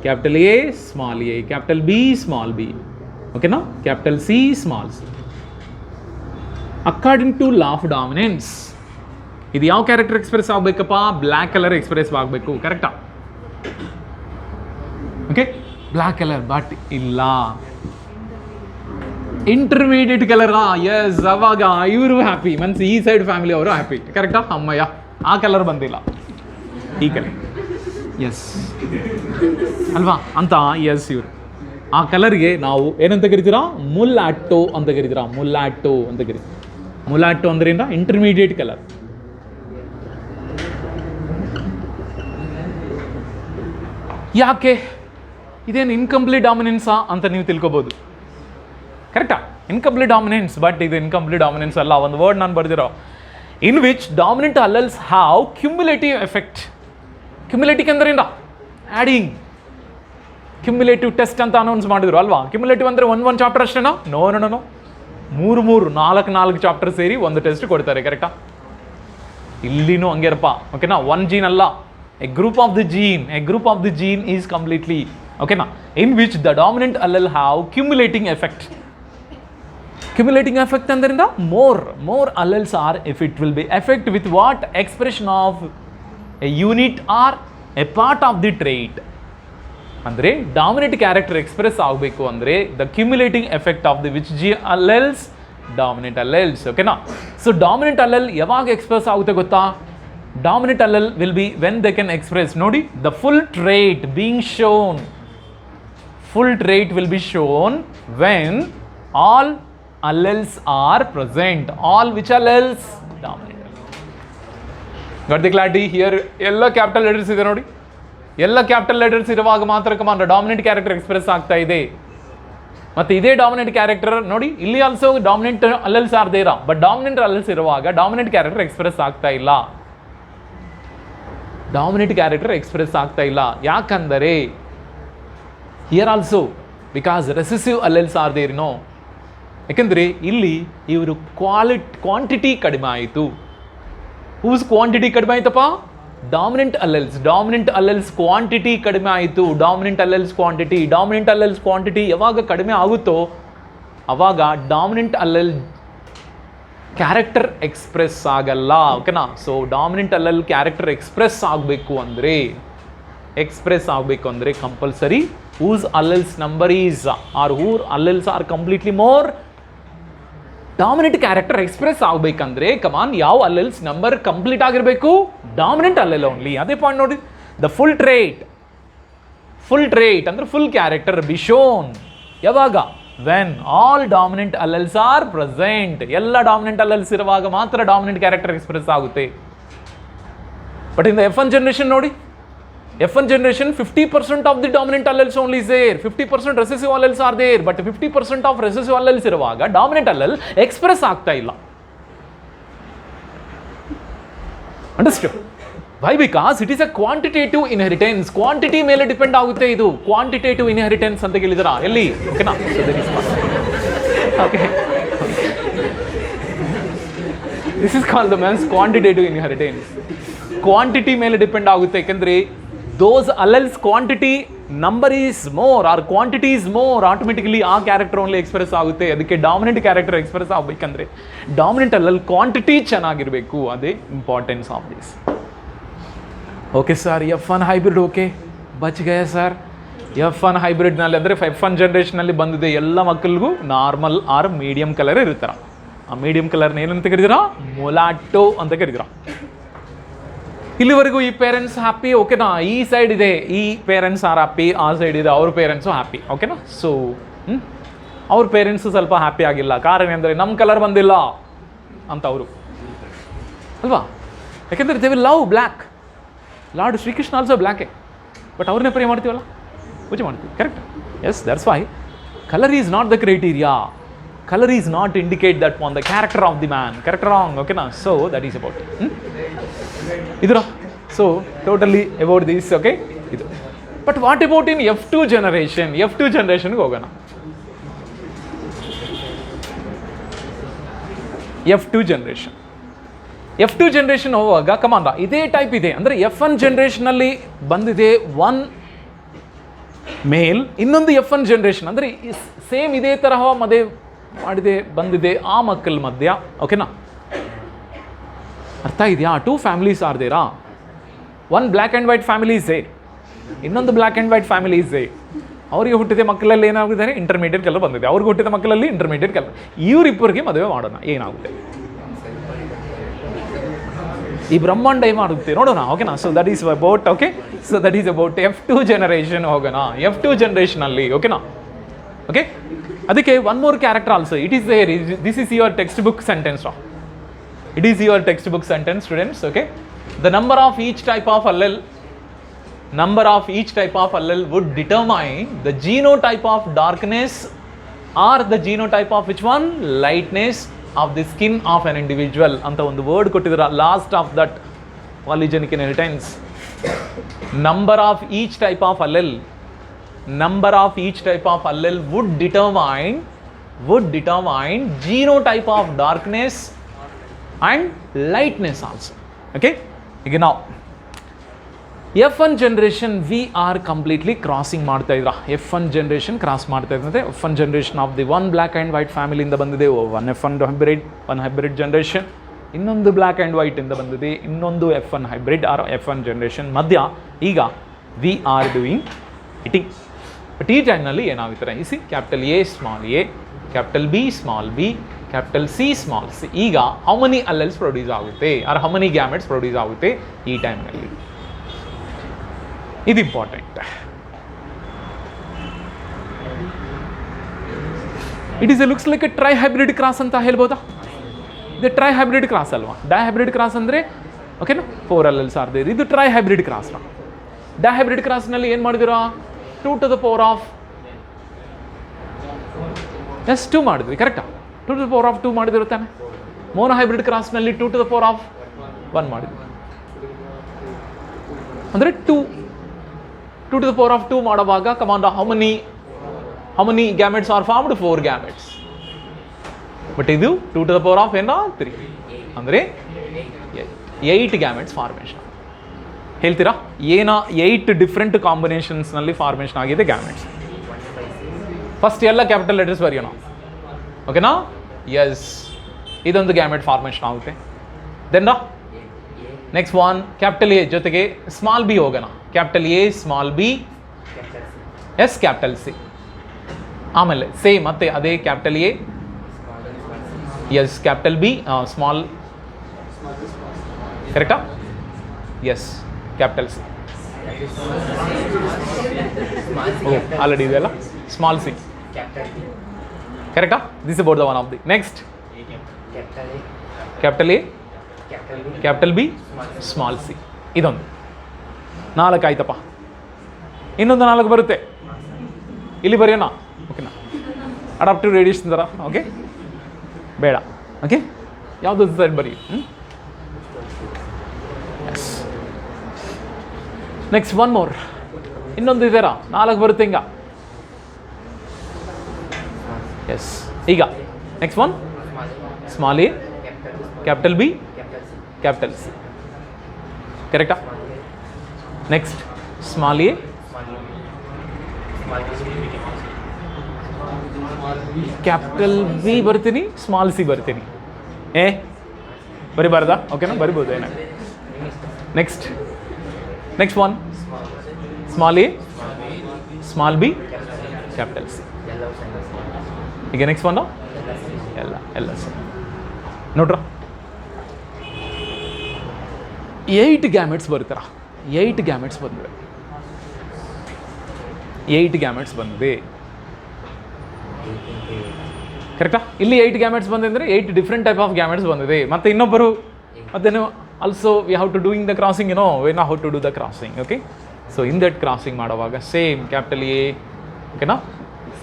Capital A small a, capital B small b, ಓಕೆನಾ, capital C small c. According to law of dominance ಇದು ಯಾವ character express ಆಗಬೇಕಪ್ಪ? Black colour express ಆಗಬೇಕು, ಕರೆಕ್ಟಾ? Okay, black colour. But ಇಲ್ಲ, intermediate ಕಲರಾ? Yes, ಅವಾಗ ಇವರು ಹ್ಯಾಪಿ, ಮನ್ಸು ಈ ಸೈಡ್ ಫ್ಯಾಮಿಲಿ ಅವರು ಹ್ಯಾಪಿ, ಕರೆಕ್ಟಾ? ಅಮ್ಮಯ್ಯ, ಆ ಕಲರ್ ಬಂದಿಲ್ಲ, ಈ ಕಲರ್. ಎಸ್ ಅಲ್ವಾ ಅಂತ. ಎಸ್, ಇವರು ಆ ಕಲರ್ಗೆ ನಾವು ಏನಂತ ಕರಿತೀರಾ? ಮುಲ್ಲಾಟೋ ಅಂತ ಕರಿತೀರಾ, ಮುಲ್ಲಾಟೋ ಅಂತ ಕರಿ. ಮುಲ್ಲಾಟೋ ಅಂದ್ರಿಂದ ಇಂಟರ್ಮೀಡಿಯೇಟ್ ಕಲರ್. ಯಾಕೆ ಇದೇನು ಇನ್ಕಂಪ್ಲೀಟ್ ಡಾಮಿನೆನ್ಸಾ ಅಂತ ನೀವು ತಿಳ್ಕೊಬೋದು, ಕರೆಕ್ಟಾ? ಇನ್ಕಂಪ್ಲೀಟ್ ಡಾಮಿನೆನ್ಸ್, ಬಟ್ ಇದು ಇನ್ಕಂಪ್ಲೀಟ್ ಡಾಮಿನೆನ್ಸ್ ಅಲ್ಲ. ಒಂದು ವರ್ಡ್ ನಾನು ಬರ್ದಿರೋ, in which dominant alleles have cumulative effect. Cumulative ಅಂದ್ರಿಂದ ಆ್ಯಡಿಂಗ್, ಕ್ಯುಮ್ಯುಲೇಟಿವ್ ಟೆಸ್ಟ್ ಅಂತ ಅನೌನ್ಸ್ ಮಾಡಿದ್ರು ಅಲ್ವಾ. ಕ್ಯುಮ್ಯುಲೇಟಿವ್ ಅಂದರೆ ಒಂದು ಚಾಪ್ಟರ್ ಅಷ್ಟೇನೋ? ನೋ, 4 ಚಾಪ್ಟರ್ ಸೇರಿ ಒಂದು ಟೆಸ್ಟ್ ಕೊಡ್ತಾರೆ, ಕರೆಕ್ಟಾ? ಇಲ್ಲಿನೂ ಹಂಗೇರಪ್ಪ, ಓಕೆನಾ. ಒನ್ ಜೀನ್ ಅಲ್ಲ, a group of the gene is completely, okay na, in which the dominant allele have accumulating effect andrinda more alleles are, if it will be effect with what expression of a unit or a part of the trait, andre dominant character express ಆಗಬೇಕು ಅಂದ್ರೆ the accumulating effect of the which alleles, dominant alleles, okay na. So dominant allele ಯಾವಾಗ express ಆಗುತ್ತೆ ಗೊತ್ತಾ? Dominant allele will be when they can express, nodi, the full trait being shown. Full trait will be shown when all alleles are present. All which alleles? Dominant allele. Got the clarity here? Ella capital letters ide nodi. Ella capital letters iruvaga ಮಾತ್ರ command dominant character express ಆಗ್ತಾ ಇದೆ. ಮತ್ತೆ ಇದೇ dominant character ನೋಡಿ, ಇಲ್ಲಿ also dominant alleles are there, but dominant alleles ಇರುವಾಗ dominant character express ಆಗ್ತಾ ಇಲ್ಲ. ಡಾಮಿನೆಂಟ್ ಕ್ಯಾರೆಕ್ಟರ್ ಎಕ್ಸ್ಪ್ರೆಸ್ ಆಗ್ತಾ ಇಲ್ಲ ಯಾಕಂದರೆ here also because recessive alleles are there, no. ಯಾಕೆಂದರೆ ಇಲ್ಲಿ ಇವರು ಕ್ವಾಂಟಿಟಿ ಕಡಿಮೆ ಆಯಿತು. ಹೂಸ್ ಕ್ವಾಂಟಿಟಿ ಕಡಿಮೆ ಆಯ್ತಪ್ಪ? ಡಾಮಿನೆಂಟ್ ಅಲೆಲ್ಸ್ ಕ್ವಾಂಟಿಟಿ ಕಡಿಮೆ ಆಯಿತು. ಡಾಮಿನೆಂಟ್ ಅಲೆಲ್ಸ್ ಕ್ವಾಂಟಿಟಿ ಯಾವಾಗ ಕಡಿಮೆ ಆಗುತ್ತೋ ಅವಾಗ ಡಾಮಿನೆಂಟ್ ಅಲೆಲ್ ಕ್ಯಾರೆಕ್ಟರ್ ಎಕ್ಸ್ಪ್ರೆಸ್ ಆಗಲ್ಲ, ಓಕೆನಾ. So dominant allele character express ಆಗಬೇಕು ಅಂದರೆ compulsory whose alleles number is or who're alleles are completely more. Dominant character express ಆಗಬೇಕಂದ್ರೆ ಕಮಾನ್ ಯಾವ ಅಲೆಲ್ಸ್ ನಂಬರ್ ಕಂಪ್ಲೀಟ್ ಆಗಿರಬೇಕು? Dominant allele only. ಅದೇ ಪಾಯಿಂಟ್ ನೋಡಿ, the full trait ಅಂದ್ರೆ ಫುಲ್ ಕ್ಯಾರೆಕ್ಟರ್ ಬಿ ಶೋನ್ ಯಾವಾಗ? when all dominant alleles are present. ಎಲ್ಲ dominant alleles ಇರುವಾಗ ಮಾತ್ರ ಡಾಮಿನೆಂಟ್ ಕ್ಯಾರೆಕ್ಟರ್ ಎಕ್ಸ್ಪ್ರೆಸ್ ಆಗುತ್ತೆ. But in the F1 generation ನೋಡಿ, F1 generation 50% of the dominant alleles only is there, 50% recessive alleles are there, but 50% of recessive alleles ಇರುವಾಗ dominant allele express ಆಗ್ತಾ ಇಲ್ಲ. Understood? Why? Because it is a quantitative inheritance. Quantity ಮೇಲೆ depend ಆಗುತ್ತೆ ಇದು. Quantitative inheritance ಅಂತ ಹೇಳಿದರಾ ಎಲ್ಲಿ? ಓಕೆನಾ? So that is fine. Okay. This is called the man's quantitative inheritance. Quantity ಮೇಲೆ ಡಿಪೆಂಡ್ ಆಗುತ್ತೆ. ಯಾಕೆಂದರೆ those alleles quantity number is more or quantity is more, automatically ಆ ಕ್ಯಾರೆಕ್ಟರ್ ಓನ್ಲಿ ಎಕ್ಸ್ಪ್ರೆಸ್ ಆಗುತ್ತೆ. ಅದಕ್ಕೆ ಡಾಮಿನೆಂಟ್ ಕ್ಯಾರೆಕ್ಟರ್ ಎಕ್ಸ್ಪ್ರೆಸ್ ಆಗಬೇಕಂದ್ರೆ dominant ಅಲ್ಲಲ್ಲಿ quantity ಚೆನ್ನಾಗಿರಬೇಕು, ಅದೇ importance of this. Okay sir, F1 hybrid okay ಬಚ್ ಗಯ ಸರ್. F1 ಹೈಬ್ರಿಡ್ನಲ್ಲಿ ಅಂದರೆ F1 ಜನ್ರೇಷನಲ್ಲಿ ಬಂದಿದೆ ಎಲ್ಲ ಮಕ್ಕಳಿಗೂ ನಾರ್ಮಲ್ ಆರ್ ಮೀಡಿಯಮ್ ಕಲರ್ ಇರ್ತಾರ. ಆ ಮೀಡಿಯಮ್ ಕಲರ್ನ ಏನಂತ ಕರೀತೀರಾ? ಮೊಲಾಟೋ ಅಂತ ಕರೀತೀರಾ. ಇಲ್ಲಿವರೆಗೂ ಈ ಪೇರೆಂಟ್ಸ್ ಹ್ಯಾಪಿ, ಓಕೆನಾ? ಈ ಸೈಡ್ ಇದೆ, ಈ ಪೇರೆಂಟ್ಸ್ ಆರ್ ಹ್ಯಾಪಿ, ಆ ಸೈಡ್ ಇದೆ ಅವ್ರ ಪೇರೆಂಟ್ಸು ಹ್ಯಾಪಿ, ಓಕೆನಾ? ಸೊ ಅವ್ರ ಪೇರೆಂಟ್ಸು ಸ್ವಲ್ಪ ಹ್ಯಾಪಿ ಆಗಿಲ್ಲ. ಕಾರಣ ಅಂದರೆ ನಮ್ಮ ಕಲರ್ ಬಂದಿಲ್ಲ ಅಂತ ಅವರು ಅಲ್ವಾ? ಯಾಕೆಂದರೆ they will love black. Lord Shri Krishna also ಬ್ಲ್ಯಾಕೆ, ಬಟ್ ಅವ್ರನ್ನೇ ಪ್ರೇ ಮಾಡ್ತೀವಲ್ಲ, ಪೂಜೆ ಮಾಡ್ತೀವಿ, correct? Yes, that's why colour is not the criteria. Colour is not indicate that on the character of the man, correct wrong, ಓಕೆನಾ? ಸೊ ದಟ್ ಈಸ್ ಅಬೌಟ್ ಇದರ. So totally about this, okay ಇದು. But what about in F2 generation? F2 ಜನರೇಷನ್ಗೆ ಹೋಗೋಣ. F2 generation, F2 generation ಹೋಗುವಾಗ ಕಮಾಂಡ ಇದೇ type ಇದೆ. ಅಂದರೆ F1 ಜನರೇಷನಲ್ಲಿ ಬಂದಿದೆ ಒನ್ ಮೇಲ್, ಇನ್ನೊಂದು F1 ಜನರೇಷನ್ ಅಂದರೆ ಸೇಮ್ ಇದೇ ತರಹ ಮದುವೆ ಮಾಡಿದೆ ಬಂದಿದೆ ಆ ಮಕ್ಕಳ ಮಧ್ಯ, ಓಕೆನಾ? ಅರ್ಥ ಇದೆಯಾ? 2 ಫ್ಯಾಮಿಲೀಸ್ ಆರ್ ದೇರಾ. One black and white family is there, ಇನ್ನೊಂದು black and white family is there. ಅವರಿಗೆ ಹುಟ್ಟಿದ ಮಕ್ಕಳಲ್ಲಿ ಏನಾಗಿದ್ದಾರೆ? ಇಂಟರ್ಮೀಡಿಯೇಟ್ ಕಲರ್ ಬಂದಿದೆ. ಅವ್ರಿಗೆ ಹುಟ್ಟಿದ ಮಕ್ಕಳಲ್ಲಿ ಇಂಟರ್ಮೀಡಿಯೇಟ್ ಕಲರ್. ಇವರಿಬ್ಬರಿಗೆ ಮದುವೆ ಮಾಡೋಣ, ಏನಾಗುತ್ತೆ? ಈ ಬ್ರಹ್ಮಾಂಡ ಮಾಡುತ್ತೆ ನೋಡೋಣ, ಓಕೆನಾ? So that is about, okay, so that is about F2 generation. ಹೋಗೋಣ F2 ಜನರೇಷನಲ್ಲಿ, ಓಕೆನಾ? ಓಕೆ, ಅದಕ್ಕೆ one more character also it is there. This is your textbook sentence. It is your textbook sentence, students, okay? The number of each type of allele would determine the genotype of darkness or the genotype of which one? Lightness of the skin of an individual. Anta ಒಂದು word ಕೊಟ್ಟಿದ್ದೀರಾ last of that polygenic inheritance. Number of each type of allele would determine genotype of darkness and lightness also, okay? Again now F1 generation we are completely crossing ಮಾಡ್ತಾ ಇದ್ರಾ. F1 generation cross ಮಾಡ್ತಾ ಇದ್ದಂತೆ. F1 generation of the one black and white ಫ್ಯಾಮಿಲಿಯಿಂದ ಬಂದಿದೆ one F1 hybrid generation, ಇನ್ನೊಂದು black and white ಇಂದ ಬಂದಿದೆ ಇನ್ನೊಂದು F1 hybrid R F1 generation ಮಧ್ಯ ಈಗ we are doing eating. But ಈ ಟೈಮ್ನಲ್ಲಿ ಏನಾಗುತ್ತಾರೆ? ಈ see capital A small a, capital B small b, capital C small c. ಈಗ ಹೌ ಮೆನಿ ಅಲೆಲ್ಸ್ ಪ್ರೊಡ್ಯೂಸ್ ಆಗುತ್ತೆ or how many gametes produce ಆಗುತ್ತೆ ಈ ಟೈಮ್ನಲ್ಲಿ? ಇದು important. It is looks like a trihybrid cross ಅಂತ ಹೇಳ್ಬೋದಾ? ಇದು trihybrid cross ಅಲ್ವಾ? ಡೈ ಹೈಬ್ರಿಡ್ ಕ್ರಾಸ್ ಅಂದರೆ ಓಕೆನಾ 4 ಅಲೆಲ್ಸ್ ಆರ್ ದೇರ್. ಇದು trihybrid cross. Dye hybrid ಕ್ರಾಸ್ನಲ್ಲಿ ಏನು ಮಾಡಿದಿರಾ? 2 to the power of 2 ಮಾಡಿದ್ವಿ, ಕರೆಕ್ಟಾ? 2 to the power of 2 ಮಾಡಿದಿರೋ ತಾನೆ. ಮೋನೋ ಹೈಬ್ರಿಡ್ ಕ್ರಾಸ್ನಲ್ಲಿ 2 to the power of 1 ಮಾಡಿದ್ವಿ. ಅಂದರೆ 2 to the power of 2 ಮಾಡುವಾಗ command how many gametes are formed? 4 gametes. But ಇದು 2 to the power of 3 ಅಂದರೆ 8 gametes ಫಾರ್ಮೇಷನ್. ಹೇಳ್ತೀರಾ ಏನ? 8 ಡಿಫ್ರೆಂಟ್ ಕಾಂಬಿನೇಷನ್ಸ್ನಲ್ಲಿ ಫಾರ್ಮೇಷನ್ ಆಗಿದೆ ಗ್ಯಾಮೆಟ್ಸ್. ಫಸ್ಟ್ ಎಲ್ಲ ಕ್ಯಾಪಿಟಲ್ ಲೆಟರ್ಸ್ ಬರೆಯೋಣ, ಓಕೆನಾ? ಎಸ್, ಇದೊಂದು ಗ್ಯಾಮೆಟ್ ಫಾರ್ಮೇಷನ್ ಆಗುತ್ತೆ. Then next one capital A ಜೊತೆಗೆ ಸ್ಮಾಲ್ ಬಿ ಹೋಗೋಣ. Capital A small B yes capital C. ಆಮೇಲೆ ಸೇಮ್ ಮತ್ತೆ ಅದೇ capital A yes capital B small, ಕರೆಕ್ಟಾ? Yes capital C. ಆಲ್ರೆಡಿ ಇದೆಯಲ್ಲ ಸ್ಮಾಲ್ ಸಿ, ಕರೆಕ್ಟಾ? This about the one of the. Next capital A capital B small C. ಇದೊಂದು 4 ಆಯ್ತಪ್ಪ. ಇನ್ನೊಂದು 4 ಬರುತ್ತೆ, ಇಲ್ಲಿ ಬರೆಯೋಣ, ಓಕೆನಾ? ಅಡಾಪ್ಟಿವ್ ರೇಡಿಯೇಷನ್ ಥರ, ಓಕೆ? ಬೇಡ, ಓಕೆ? ಯಾವುದು ಸರಿ ಬರೀ. ಎಸ್. ನೆಕ್ಸ್ಟ್ ಒನ್ ಮೋರ್, ಇನ್ನೊಂದು ಇದೆರಾ 4 ಬರುತ್ತೆ ಹಿಂಗ. ಎಸ್. ಈಗ next one small A capital B capital C, ಕರೆಕ್ಟಾ? Next small A, capital B ಬರ್ತೀನಿ, ಸ್ಮಾಲ್ ಸಿ ಬರ್ತೀನಿ. ಬರಿಬಾರ್ದಾ? ಓಕೆನಾ, ಬರಿಬೋದು ಏನ. Next one small A, small B, capital C. ಈಗ ನೆಕ್ಸ್ಟ್ ಒನ್ ಎಲ್ಲ ಸಿ. ನೋಡ್ರ 8 ಗ್ಯಾಮೆಟ್ಸ್ ಬರ್ತಾರ. 8 ಗ್ಯಾಮೆಟ್ಸ್ ಬಂದಿವೆ. 8 ಗ್ಯಾಮೆಟ್ಸ್ ಬಂದಿವೆ, ಕರೆಕ್ಟಾ? ಇಲ್ಲಿ 8 ಗ್ಯಾಮೆಟ್ಸ್ ಬಂದಿದೆ, 8 ಡಿಫ್ರೆಂಟ್ ಟೈಪ್ ಆಫ್ ಗ್ಯಾಮೆಟ್ಸ್ ಬಂದಿದೆ. ಮತ್ತು ಇನ್ನೊಬ್ಬರು ಮತ್ತೇನು also we have to doing the crossing, we know how to do the crossing. Okay, so in that crossing ಮಾಡುವಾಗ ಸೇಮ್ ಕ್ಯಾಪಿಟಲ್ ಎ, ಓಕೆನಾ,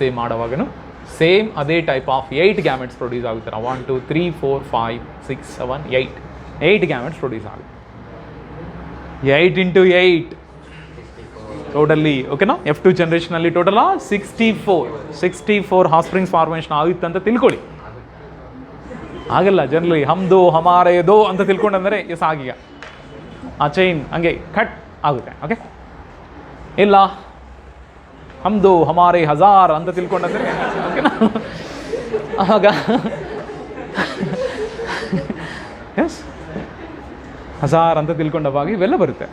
ಸೇಮ್ ಮಾಡುವಾಗನು ಸೇಮ್ ಅದೇ ಟೈಪ್ ಆಫ್ 8 ಗ್ಯಾಮೆಟ್ಸ್ ಪ್ರೊಡ್ಯೂಸ್ ಆಗುತ್ತಾರೆ. 1 2 3 4 5 6 7 8 gametes produce ಆಗುತ್ತೆ. 8 into 8 ಟೋಟಲಿ, ಓಕೆನಾ. F2 ಜನ್ರೇಷನಲ್ಲಿ total 64 ಹಾಸ್ಪ್ರಿಂಗ್ಸ್ formation ಆಗುತ್ತೆ ಅಂತ ತಿಳ್ಕೊಳ್ಳಿ. ಆಗಲ್ಲ ಜನರಲಿ ಹಮ್ದು ಹಮಾರೇದೋ ಅಂತ ತಿಳ್ಕೊಂಡಂದರೆ ಎಸ್ ಆಗೀಗ ಆ ಚೈನ್ ಹಂಗೆ ಕಟ್ ಆಗುತ್ತೆ. ಓಕೆ, ಇಲ್ಲ ಹಮ್ದು ಹಮಾರೆ ಹಜಾರ್ ಅಂತ ತಿಳ್ಕೊಂಡಂದರೆ ಓಕೆನಾ, ಆಗ ಎಸ್ ಹಜಾರ್ ಅಂತ ತಿಳ್ಕೊಂಡವಾಗ ಇವೆಲ್ಲ ಬರುತ್ತೆ.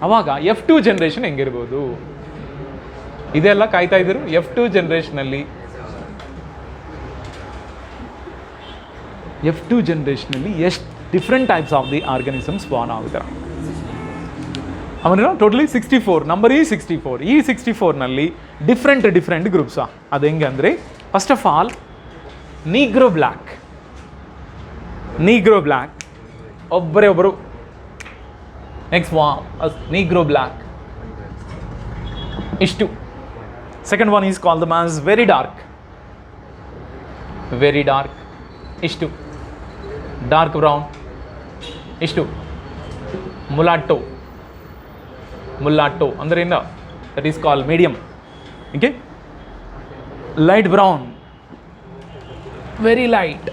ಅವಾಗ F2 ಜನ್ರೇಷನ್ ಹೆಂಗಿರ್ಬೋದು, ಇದೆಲ್ಲ ಕಾಯ್ತಾ ಇದ್ರು. F2 ಜನ್ರೇಷನಲ್ಲಿ ಎಷ್ಟು different types of the organisms form ಆಗುತ್ತಾರೆ. ಅವನು ಟೋಟಲಿ 64, ನಂಬರ್ 64. ಈ 64ನಲ್ಲಿ ಡಿಫ್ರೆಂಟ್ ಗ್ರೂಪ್ಸಾ. ಅದು ಹೆಂಗೆ ಅಂದರೆ, first of all Negro black ಒಬ್ಬರು. ನೆಕ್ಸ್ಟ್ ನೀಗ್ರೋ ಬ್ಲ್ಯಾಕ್ ಇಷ್ಟು. Second one is called them as very dark ಇಷ್ಟು. ಡಾರ್ಕ್ ಬ್ರೌನ್ ಇಷ್ಟು. ಮುಲಾಟೋ ಅಂದರೆ ಏನು, that is called medium. Okay, light brown, very light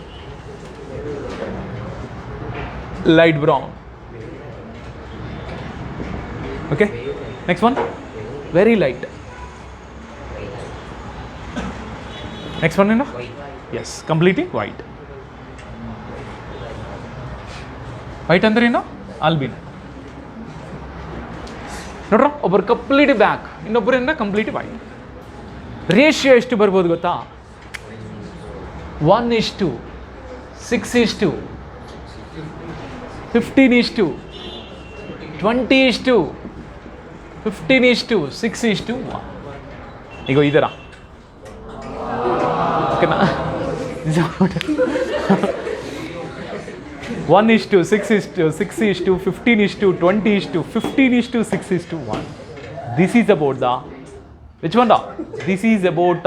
brown. Okay, next one very light. Next one ಏನು, yes completely white ಅಂದ್ರೆ ಏನು, albino. ನೋಡ್ರ, ಒಬ್ಬರು complete black, ಇನ್ನೊಬ್ಬರಿಂದ ಕಂಪ್ಲೀಟ್ ವೈಟ್. ರೇಷಿಯೋ ಎಷ್ಟು ಬರ್ಬೋದು ಗೊತ್ತಾ? 1:6:15:20:1. ಈಗ ಇದರ ಓಕೆನಾ, 1:6:15:20:15:6:1. This is about the which one? This is about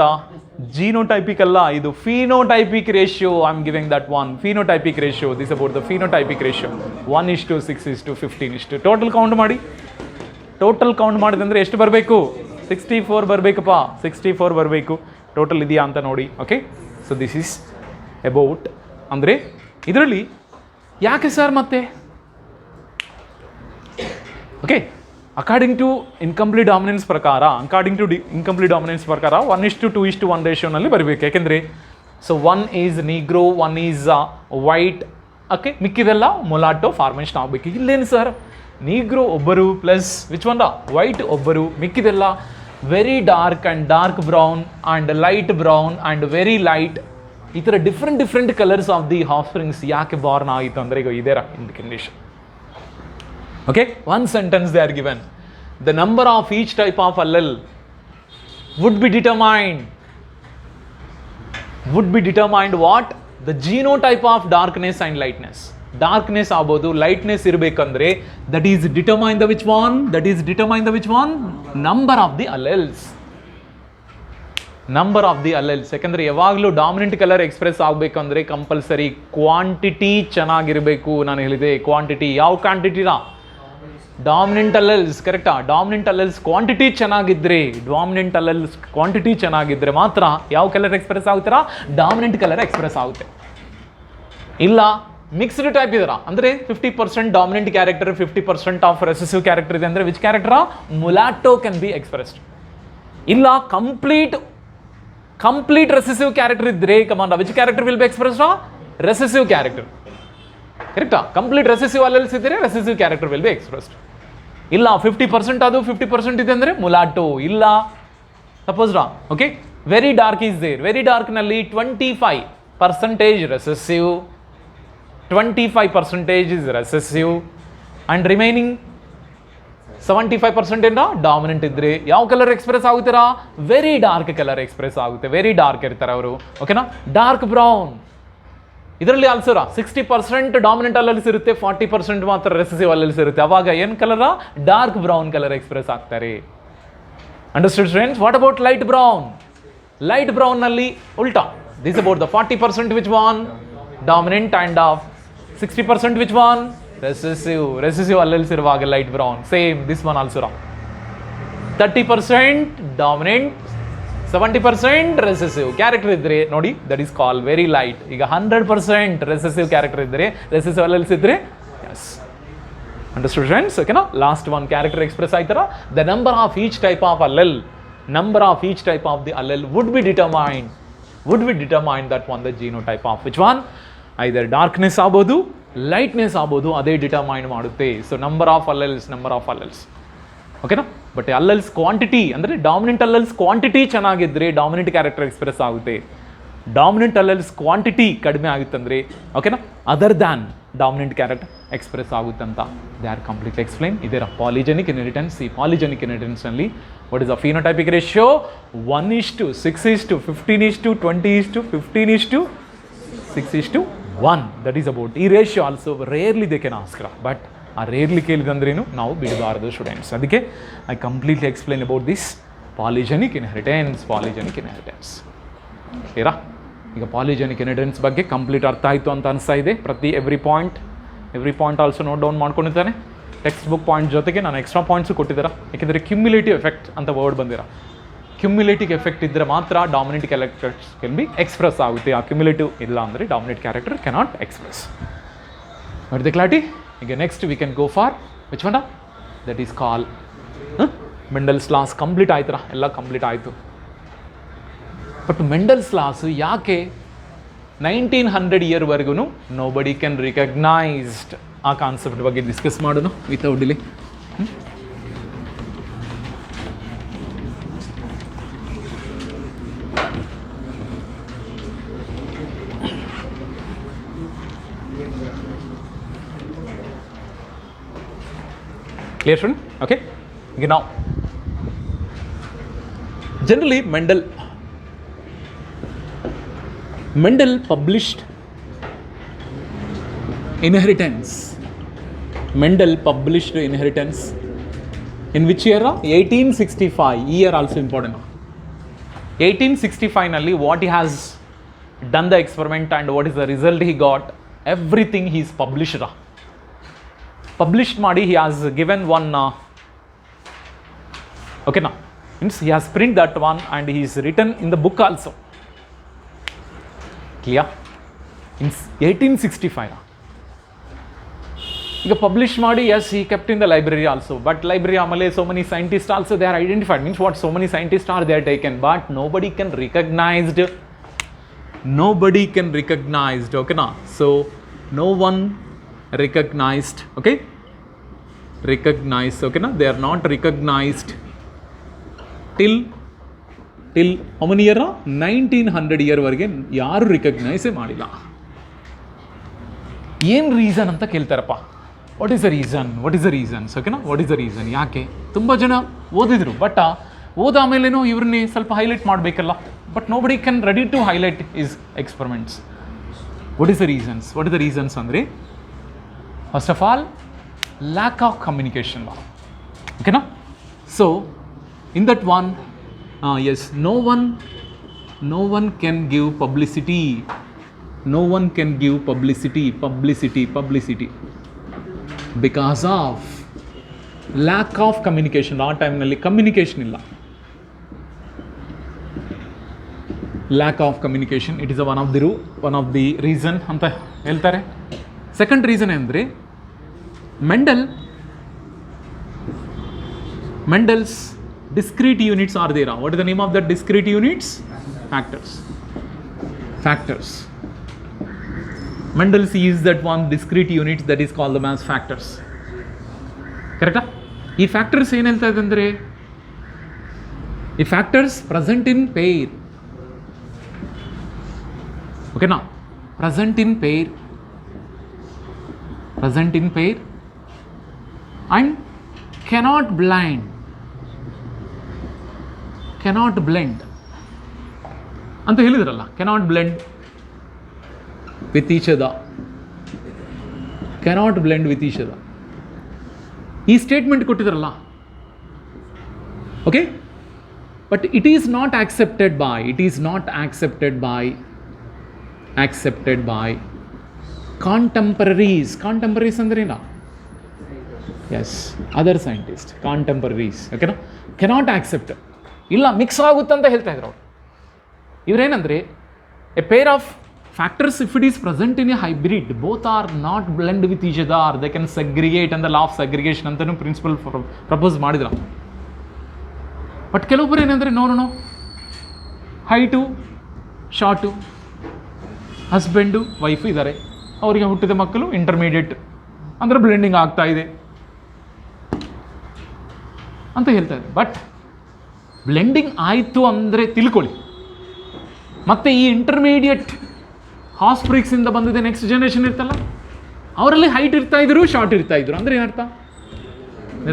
genotypic ಅಲ್ಲ, ಇದು phenotypic ratio. I am giving that one phenotypic ratio. This is about the phenotypic ratio. 1:6:15:20. Total count ಮಾಡಿದಂದ್ರೆ ಎಷ್ಟು ಬರಬೇಕು? 64 ಬರಬೇಕಪ್ಪ, 64 ಬರಬೇಕು. ಟೋಟಲ್ ಇದೆಯಾ ಅಂತ ನೋಡಿ. Okay, so this is about ಅಂದರೆ ಇದರಲ್ಲಿ ಯಾಕೆ ಸರ್ ಮತ್ತೆ okay according to incomplete dominance ಪ್ರಕಾರ 1:2:1 ರೇಷಿಯೋನಲ್ಲಿ ಬರಬೇಕು. ಯಾಕೆಂದರೆ so 1 is Negro, 1 is white. Okay, ಮಿಕ್ಕಿದೆಲ್ಲ ಮೊಲಾಟೋ ಫಾರ್ಮೇಷನ್ ಆಗಬೇಕು. ಇಲ್ಲೇನು ಸರ್, ನೀಗ್ರೋ ಒಬ್ಬರು ಪ್ಲಸ್ ವಿಚ್ ಒನ್ ವೈಟ್ ಒಬ್ಬರು, ಮಿಕ್ಕಿದೆಲ್ಲ very dark and dark brown and light brown and very light. ಈ ಥರ different colours of the offsprings ಯಾಕೆ ಬಾರ್ನ್ ಆಯಿತು ಅಂದರೆ ಈಗ ಇದೇ ಇನ್ condition. Okay, one sentence they are given. The number of each type of allele would be determined what? The genotype of darkness and lightness. Darkness ಆಗ್ಬೋದು, lightness ಇರಬೇಕಂದ್ರೆ that is determine the which one? Number of the alleles. ಯಾಕಂದರೆ ಯಾವಾಗಲೂ dominant colour express ಆಗಬೇಕಂದ್ರೆ compulsory quantity ಚೆನ್ನಾಗಿರಬೇಕು. ನಾನು ಹೇಳಿದೆ quantity. ಯಾವ ಕ್ವಾಂಟಿಟಿನಾ? Dominant ಅಲೆಲ್ಸ್. ಕರೆಕ್ಟಾ? Dominant ಅಲೆಲ್ಸ್ quantity ಚೆನ್ನಾಗಿದ್ರೆ ಮಾತ್ರ ಯಾವ ಕಲರ್ ಎಕ್ಸ್ಪ್ರೆಸ್ ಆಗುತ್ತಾ? ಡಾಮಿನೆಂಟ್ ಕಲರ್ ಎಕ್ಸ್ಪ್ರೆಸ್ ಆಗುತ್ತೆ. ಇಲ್ಲ ಮಿಕ್ಸ್ಡ್ ಟೈಪ್ ಇದರ ಅಂದರೆ 50% dominant character 50% of recessive character ಇದೆ ಅಂದರೆ which character mulatto can be expressed. ಇಲ್ಲ ಕಂಪ್ಲೀಟ್ ರೆಸೆಸಿವ್ ಕ್ಯಾರೆಕ್ಟರ್ ಇದ್ರೆ command which character will be expressed recessive character. ಕರೆಕ್ಟಾ? ಕಂಪ್ಲೀಟ್ ರೆಸೆಸಿವ್ ಅಲ್ಲೆಲ್ಸ್ ಇದ್ದರೆ recessive character will be expressed. ಇಲ್ಲ 50% ಅದು 50% ಇದೆ ಅಂದರೆ ಮುಲಾಟೋ. ಇಲ್ಲ suppose okay very dark is there, ವೆರಿ ಡಾರ್ಕ್ನಲ್ಲಿ 25% recessive, 25% is recessive and remaining 75% ಏನೋ ಡಾಮಿನೆಂಟ್ ಇದ್ರೆ ಯಾವ ಕಲರ್ ಎಕ್ಸ್ಪ್ರೆಸ್ ಆಗುತ್ತೀರಾ? ವೆರಿ ಡಾರ್ಕ್ ಕಲರ್ ಎಕ್ಸ್ಪ್ರೆಸ್ ಆಗುತ್ತೆ. ವೆರಿ ಡಾರ್ಕ್ ಇರ್ತಾರೆ ಅವರು. ಓಕೆನಾ? ಡಾರ್ಕ್ ಬ್ರೌನ್ ಇದರಲ್ಲಿ ಆಲ್ಸೋರ 60% ಡಾಮಿನೆಂಟ್ ಅಲ್ಲಲ್ಸ್ ಇರುತ್ತೆ, 40% ಮಾತ್ರ ರೆಸೆಸಿವ್ ಅಲ್ಲಲ್ಸ್ ಇರುತ್ತೆ. ಅವಾಗ ಏನು ಕಲರ? ಡಾರ್ಕ್ ಬ್ರೌನ್ ಕಲರ್ ಎಕ್ಸ್ಪ್ರೆಸ್ ಆಗ್ತಾರೆ. Understood friends? What about light brown? Light ಬ್ರೌನ್ನಲ್ಲಿ ಉಲ್ಟಾ. This about the 40% which one dominant and 60% which one? Recessive. Recessive alleles ಇರುವಾಗ light brown. Same, this one also wrong. 30% dominant, 70% recessive. Character ಇದ್ರೆ ನೋಡಿ, that is called very light. ಈಗ 100% recessive character ಇದ್ರೆ, recessive alleles ಇದ್ರೆ, yes. Understood friends? Okay na? Last one character express ಆಯ್ತರಾ? The number of each type of allele, number of each type of the allele would be determined that one the genotype of which one? Either darkness ಆಗ್ಬೋದು, lightness ಆಗ್ಬೋದು, ಅದೇ determine ಮಾಡುತ್ತೆ. So number of alleles ಓಕೆನಾ? But alleles quantity ಅಂದರೆ dominant alleles quantity ಚೆನ್ನಾಗಿದ್ದರೆ dominant character express ಆಗುತ್ತೆ. Dominant alleles quantity ಕಡಿಮೆ ಆಗುತ್ತಂದರೆ ಓಕೆನಾ other than dominant character express ಆಗುತ್ತಂತ ದೇ ಆರ್ ಕಂಪ್ಲೀಟ್ ಎಕ್ಸ್ಪ್ಲೈನ್. ಇದರ ಪಾಲಿಜೆನಿಕ್ ಇನ್ಹೆರಿಟೆನ್ಸ್. ಈ ಪಾಲಿಜೆನಿಕ್ ಇನ್ಹೆರಿಟೆನ್ಸ್ನಲ್ಲಿ what is a phenotypic ratio? 1:6:15:20:15:6:1. That is about ಈ ratio also rarely they can ask, but ಆ ರೇರ್ಲಿ ಕೇಳಿದಂದ್ರೇನು ನಾವು ಬಿಡಬಾರದು ಸ್ಟೂಡೆಂಟ್ಸ್. ಅದಕ್ಕೆ I completely explain about this polygenic inheritance. ಕ್ಲಿಯರಾ? ಈಗ ಪಾಲಿಜೆನಿಕ್ ಇನ್ಹೆರಿಟೆನ್ಸ್ ಬಗ್ಗೆ ಕಂಪ್ಲೀಟ್ ಅರ್ಥ ಆಯಿತು ಅಂತ ಅನಿಸ್ತಾ ಇದೆ. Every point also note down ಮಾಡ್ಕೊಂಡಿದ್ದಾನೆ. ಟೆಕ್ಸ್ಟ್ ಬುಕ್ ಪಾಯಿಂಟ್ ಜೊತೆಗೆ ನಾನು ಎಕ್ಸ್ಟ್ರಾ ಪಾಯಿಂಟ್ಸು ಕೊಟ್ಟಿದ್ದೀರಾ. ಯಾಕೆಂದರೆ ಕ್ಯುಮ್ಯುಲೇಟಿವ್ ಎಫೆಕ್ಟ್ ಅಂತ ವರ್ಡ್ ಬಂದಿರ. ಕ್ಯುಮ್ಯುಲೇಟಿವ್ ಎಫೆಕ್ಟ್ ಇದ್ದರೆ ಮಾತ್ರ dominant characters can be express ಆಗುತ್ತೆ. ಆ ಕ್ಯುಮ್ಯುಲೇಟಿವ್ ಇಲ್ಲ ಅಂದರೆ dominant character cannot express. But the clarity. ಈಗ next we can go for which one? That is call Mendel's laws. Complete ಆಯ್ತರಾ? ಎಲ್ಲ ಕಂಪ್ಲೀಟ್ ಆಯಿತು. ಬಟ್ ಮೆಂಡಲ್ಸ್ ಲಾಸ್ ಯಾಕೆ 1900 ಇಯರ್ವರೆಗೂ ನೋಬಡಿ ಕ್ಯಾನ್ ರಿಕಗ್ನೈಸ್ಡ್? ಆ ಕಾನ್ಸೆಪ್ಟ್ ಬಗ್ಗೆ ಡಿಸ್ಕಸ್ ಮಾಡೋಣ without delay. Clear student? Okay. Okay, now generally Mendel published inheritance. Mendel published inheritance in which year? 1865. Year also important. 1865 nalli what he has done the experiment and what is the result he got, everything he is published. Published ಮಾಡಿ he has given one okay now means he has print that one and he is written in the book also. Clear? In 1865 ಈಗ publish ಮಾಡಿ yes he kept in the library also, but library ಆಮೇಲೆ so many scientists also they are identified, means what, so many scientists are they are taken, but nobody can recognized okay na? So no one recognized, okay na? They are not recognized till how many year? 1900 year ವರೆಗೆ ಯಾರು ರಿಕಗ್ನೈಸೇ ಮಾಡಿಲ್ಲ. ಏನು reason ಅಂತ ಕೇಳ್ತಾರಪ್ಪ. What is the reasons ಓಕೆನಾ? What is the reason? ಯಾಕೆ ತುಂಬ ಜನ ಓದಿದ್ರು, ಬಟ್ ಓದಾಮೇಲೇನೋ ಇವ್ರನ್ನೇ ಸ್ವಲ್ಪ ಹೈಲೈಟ್ ಮಾಡಬೇಕಲ್ಲ, but nobody can ready to highlight is experiments. What is the reasons ಅಂದರೆ first of all lack of communication law, okay na? So in that one yes, no one can give publicity because of lack of communication. ಆ ಟೈಮ್ನಲ್ಲಿ communication ಇಲ್ಲ. lack of communication, it is one of the reason ಅಂತ ಹೇಳ್ತಾರೆ. Second reason ಅಂದರೆ Mendel's discrete units are there. What is the name of that discrete units? Factors. Mendel sees that one discrete units that is called them as factors. Correct? ಈ factors ಏನು ಹೇಳ್ತಾ ಇದೆ ಅಂದರೆ, ಈ factors present in pair. ಓಕೆನಾ? Present in pair and cannot blend ಅಂತ ಹೇಳಿದ್ರಲ್ಲ, cannot blend with each other. ಈ ಸ್ಟೇಟ್ಮೆಂಟ್ ಕೊಟ್ಟಿದ್ರಲ್ಲ, okay. But it is not accepted by contemporaries ಅಂದ್ರೇನಾ? Yes, other scientist, contemporaries. ಓಕೆನಾ? ಕೆನಾಟ್ ಆಕ್ಸೆಪ್ಟ್, ಇಲ್ಲ ಮಿಕ್ಸ್ ಆಗುತ್ತಂತ ಹೇಳ್ತಾ ಇದ್ರು ಅವರು. ಇವರೇನಂದರೆ, a pair of factors if it is present in a hybrid, both are not blend with each other, they can segregate ಅಂದ law of segregation ಅಂತಲೂ principle propose ಮಾಡಿದ್ರು. ಬಟ್ ಕೆಲವೊಬ್ಬರು ಏನಂದರೆ, no height short, husband wife ಇದ್ದಾರೆ, ಅವರಿಗೆ ಹುಟ್ಟಿದ ಮಕ್ಕಳು ಇಂಟರ್ಮೀಡಿಯೇಟ್ ಅಂದರೆ ಬ್ಲೆಂಡಿಂಗ್ ಆಗ್ತಾ ಇದೆ ಅಂತ ಹೇಳ್ತಾ ಇದೆ. ಬಟ್ ಬ್ಲೆಂಡಿಂಗ್ ಆಯಿತು ಅಂದರೆ ತಿಳ್ಕೊಳ್ಳಿ, ಮತ್ತು ಈ ಇಂಟರ್ಮೀಡಿಯೇಟ್ ಹಾಸ್ಪ್ರಿಕ್ಸಿಂದ ಬಂದಿದೆ ನೆಕ್ಸ್ಟ್ ಜನ್ರೇಷನ್ ಇರ್ತಲ್ಲ, ಅವರಲ್ಲಿ ಹೈಟ್ ಇರ್ತಾಯಿದ್ರು, ಶಾರ್ಟ್ ಇರ್ತಾಯಿದ್ರು, ಅಂದರೆ ಏನರ್ಥ?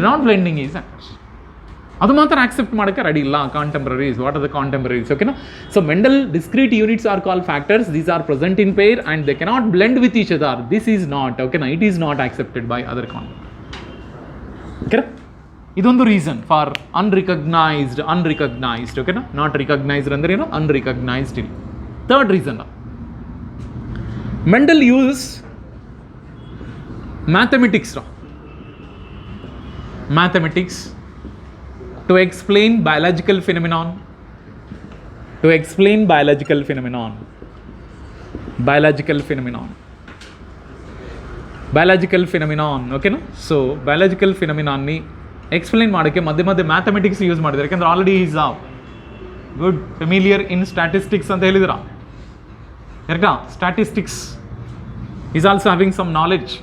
ನಾಟ್ ಬ್ಲೆಂಡಿಂಗ್ ಈಸ್ ಅದು ಮಾತ್ರ ಆಕ್ಸೆಪ್ಟ್ ಮಾಡೋಕ್ಕೆ ರೆಡಿ ಇಲ್ಲ contemporaries. What are the contemporaries? ಓಕೆನಾ? So Mendel discrete units are called factors. These are present in pair and they cannot blend with each other. This is not, ಓಕೆನಾ, it is not accepted by other contemporary. ಓಕೆನಾ? ಇದೊಂದು reason for ಅನ್ರಿಕಗ್ನೈಸ್ಡ್, ಓಕೆನಾ? Not recognised ಅಂದರೆ ಏನು? Unrecognised. ಇಲ್ಲಿ third reason, Mendel use mathematics to explain biological phenomenon. ಓಕೆನಾ? So biological ಫಿನಮಿನಾన్ని explain ಮಾಡೋಕ್ಕೆ ಮಧ್ಯೆ ಮ್ಯಾಥಮೆಟಿಕ್ಸ್ ಯೂಸ್ ಮಾಡಿದ್ದಾರೆ. ಯಾಕಂದ್ರೆ already is good familiar in statistics ಅಂತ ಹೇಳಿದ್ರ. ಕರೆಕ್ಟಾ? Statistics is also having some knowledge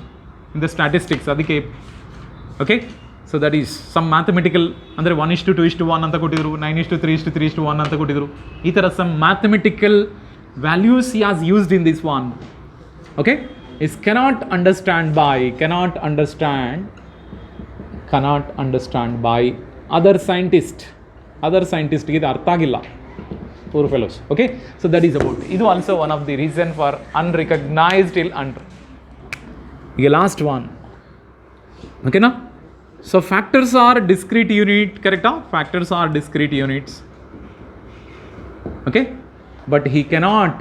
in the statistics. ಅದಕ್ಕೆ okay. So that is some mathematical, ಅಂದರೆ 1:2:1 ಅಂತ ಕೊಟ್ಟಿದ್ರು, 9:3:3:1 ಅಂತ ಕೊಟ್ಟಿದ್ರು. ಈ ಥರ some mathematical values he has used in this one. Okay? is cannot understand by other scientist. ಇದು ಅರ್ಥ ಆಗಿಲ್ಲ, poor fellows. Okay? So that is about. ಇದು also one of the reason for unrecognized till under. ಈಗ last one, ಓಕೆನಾ? So factors are discrete unit, correct? Factors are discrete units. Okay? But he cannot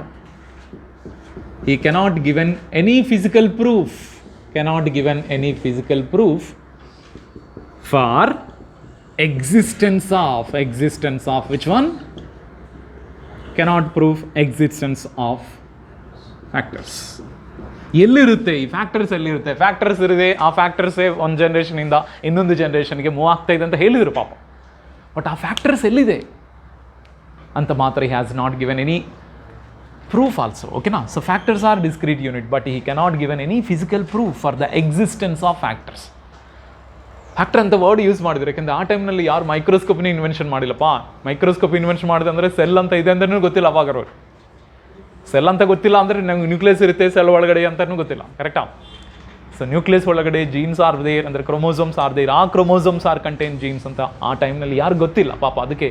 given any physical proof. For existence of which one? Cannot prove existence of factors. ಎಲ್ಲಿರುತ್ತೆ ಈ factors? ಎಲ್ಲಿರುತ್ತೆ factors? ಇರುತ್ತೆ, ಆ ಫ್ಯಾಕ್ಟರ್ಸೇ ಒಂದು ಜನ್ರೇಷನಿಂದ ಇನ್ನೊಂದು ಜನ್ರೇಷನ್ಗೆ move ಆಗ್ತಾ ಇದೆ ಅಂತ ಹೇಳಿದರು ಪಾಪ. ಬಟ್ ಆ ಫ್ಯಾಕ್ಟರ್ಸ್ ಎಲ್ಲಿದೆ ಅಂತ ಮಾತ್ರ he has not given any proof also. ಓಕೆನಾ? So factors are discrete unit, but he cannot given any physical proof for the existence of factors. Factor ಅಂತ ವರ್ಡ್ ಯೂಸ್ ಮಾಡಿದ್ರು, ಯಾಕೆಂದರೆ ಆ ಟೈಮ್ನಲ್ಲಿ ಯಾರು ಮೈಕ್ರೋಸ್ಕೋಪ್ನ ಇನ್ವೆನ್ಷನ್ ಮಾಡಿಲ್ಲಪ್ಪ. ಮೈಕ್ರೋಸ್ಕೋಪ್ ಇನ್ವೆನ್ಷನ್ ಮಾಡಿದೆ ಅಂದರೆ ಸೆಲ್ ಅಂತ ಇದೆ ಅಂದ್ರೂ ಗೊತ್ತಿಲ್ಲ ಅವಾಗ. ಅವರು ಸೆಲ್ ಅಂತ ಗೊತ್ತಿಲ್ಲ ಅಂದರೆ ನಮ್ಗೆ ನ್ಯೂಕ್ಲಿಯಸ್ ಇರುತ್ತೆ ಸೆಲ್ ಒಳಗಡೆ ಅಂತಲೂ ಗೊತ್ತಿಲ್ಲ. ಕರೆಕ್ಟಾ? ಸೊ ನ್ಯೂಕ್ಲಿಯಸ್ ಒಳಗಡೆ ಜೀನ್ಸ್ ಆರ್ ದೇರ್, ಅಂದರೆ ಕ್ರೋಮೋಸೋಮ್ಸ್ ಆರ್ ದೇರ್, ಆ ಕ್ರೋಮೋಸೋಮ್ಸ್ ಆರ್ ಕಂಟೈನ್ ಜೀನ್ಸ್ ಅಂತ ಆ ಟೈಮ್ನಲ್ಲಿ ಯಾರು ಗೊತ್ತಿಲ್ಲ ಪಾಪ. ಅದಕ್ಕೆ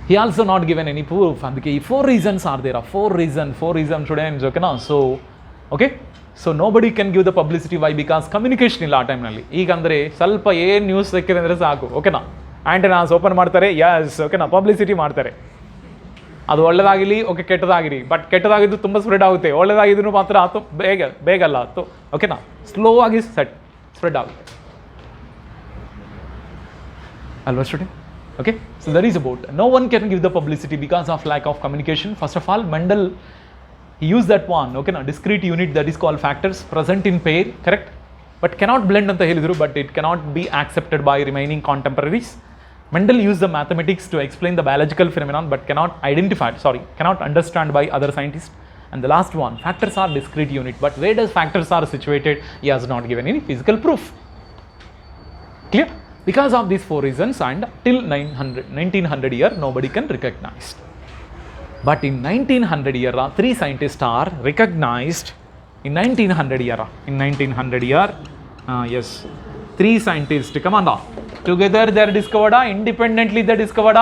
he also not given any proof. ಅದಕ್ಕೆ ಈ 4 reasons are there. 4 reason students. ಓಕೆನಾ? So okay. So nobody can give the publicity. Why? Because communication ಇಲ್ಲ ಆ ಟೈಮ್ನಲ್ಲಿ. ಈಗ ಅಂದರೆ ಸ್ವಲ್ಪ ಏನು ನ್ಯೂಸ್ ಸಿಕ್ಕಿದೆ ಅಂದರೆ ಸಾಕು, ಓಕೆನಾ, ಆ್ಯಂಟೆನಾಸ್ ಓಪನ್ ಮಾಡ್ತಾರೆ, ಯಸ್, ಓಕೆನಾ, ಪಬ್ಲಿಸಿಟಿ ಮಾಡ್ತಾರೆ. ಅದು ಒಳ್ಳೆದಾಗಿರಲಿ, ಓಕೆ, ಕೆಟ್ಟದಾಗಿರಿ. ಬಟ್ ಕೆಟ್ಟದಾಗಿದ್ದು ತುಂಬ ಸ್ಪ್ರೆಡ್ ಆಗುತ್ತೆ, ಒಳ್ಳೆದಾಗಿದ್ದು ಮಾತ್ರ ಅದು ಬೇಗಲ್ಲ ಅದು, ಓಕೆನಾ, ಸ್ಲೋ ಆಗಿ ಸ್ಪ್ರೆಡ್ ಆಗುತ್ತೆ ಅಲ್ವಾ student? Okay, so that is about. No one can give the publicity because of lack of communication. First of all, Mendel he used that one, okay, now discrete unit that is called factors present in pair, correct, but cannot blend anta helidru, but it cannot be accepted by remaining contemporaries. Mendel used the mathematics to explain the biological phenomenon, but cannot understand by other scientists. And the last one, factors are discrete unit, but where does factors are situated? He has not given any physical proof. Clear? Because of these 4 reasons, and till 1900 year, nobody can recognize. But in 1900 era, 3 scientists are recognized. In 1900 era, yes, 3 scientists, come on now. Together they are discovered, independently they discovered,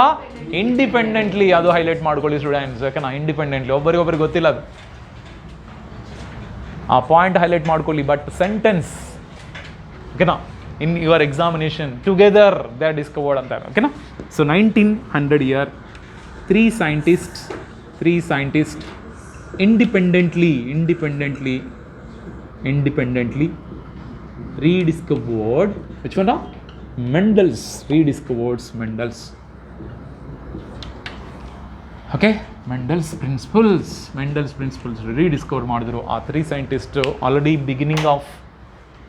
independently, adu highlight ಮಾಡ್ಕೊಳ್ಳಿ students, ಓಕೆನಾ, independently, ಒಬ್ಬರಿಗೊಬ್ಬರಿಗೆ ಗೊತ್ತಿಲ್ಲ ಅದು, ಆ point highlight ಮಾಡ್ಕೊಳ್ಳಿ. But sentence, ಓಕೆನಾ, in your examination, together they are discovered anta, okay na. So 1900 year, 3 scientists independently rediscovered, which one? Mendel's rediscovered Mendel's, okay, Mendel's principles rediscover ಮಾಡಿದ್ರು. ಆ 3 scientists already beginning of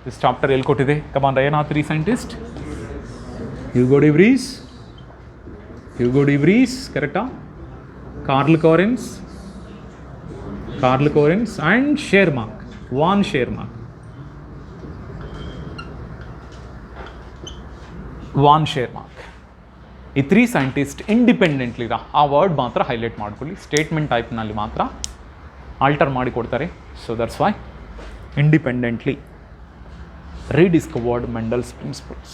this chapter ಎಲ್ಲಿ ಕೊಟ್ಟಿದೆ, come on, ಏನು ಆ 3 scientists? Hugo de Vries, correcta? Carl Correns and von Schermark. ಈ 3 scientists independently, ಆ word ಮಾತ್ರ highlight ಮಾಡ್ಕೊಳ್ಳಿ, ಸ್ಟೇಟ್ಮೆಂಟ್ ಟೈಪ್ನಲ್ಲಿ ಮಾತ್ರ ಆಲ್ಟರ್ ಮಾಡಿ ಕೊಡ್ತಾರೆ. So that's Y independently rediscovered Mendel's principles.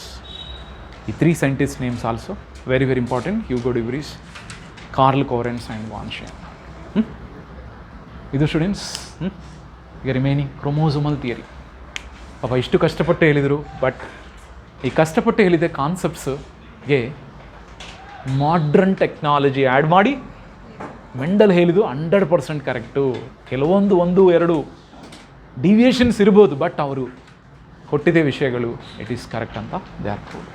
The 3 scientists names also very important: Hugo de Vries, Carl Correns and von Schermark. Idu students, ಈಗ remaining chromosomal theory. ಪಾಪ ಇಷ್ಟು ಕಷ್ಟಪಟ್ಟು ಹೇಳಿದರು, ಬಟ್ ಈ ಕಷ್ಟಪಟ್ಟು ಹೇಳಿದ ಕಾನ್ಸೆಪ್ಟ್ಸ್ಗೆ ಮಾಡ್ರನ್ ಟೆಕ್ನಾಲಜಿ ಆ್ಯಡ್ ಮಾಡಿ ಮೆಂಡಲ್ ಹೇಳಿದ್ದು 100% ಕರೆಕ್ಟು. ಕೆಲವೊಂದು 1-2 ಡಿವಿಯೇಷನ್ಸ್ ಇರ್ಬೋದು, ಬಟ್ ಅವರು ಕೊಟ್ಟಿದ್ದ ವಿಷಯಗಳು ಇಟ್ ಈಸ್ ಕರೆಕ್ಟ್ ಅಂತ ದೇ ಆರ್ ಪ್ರೂವ್ಡ್.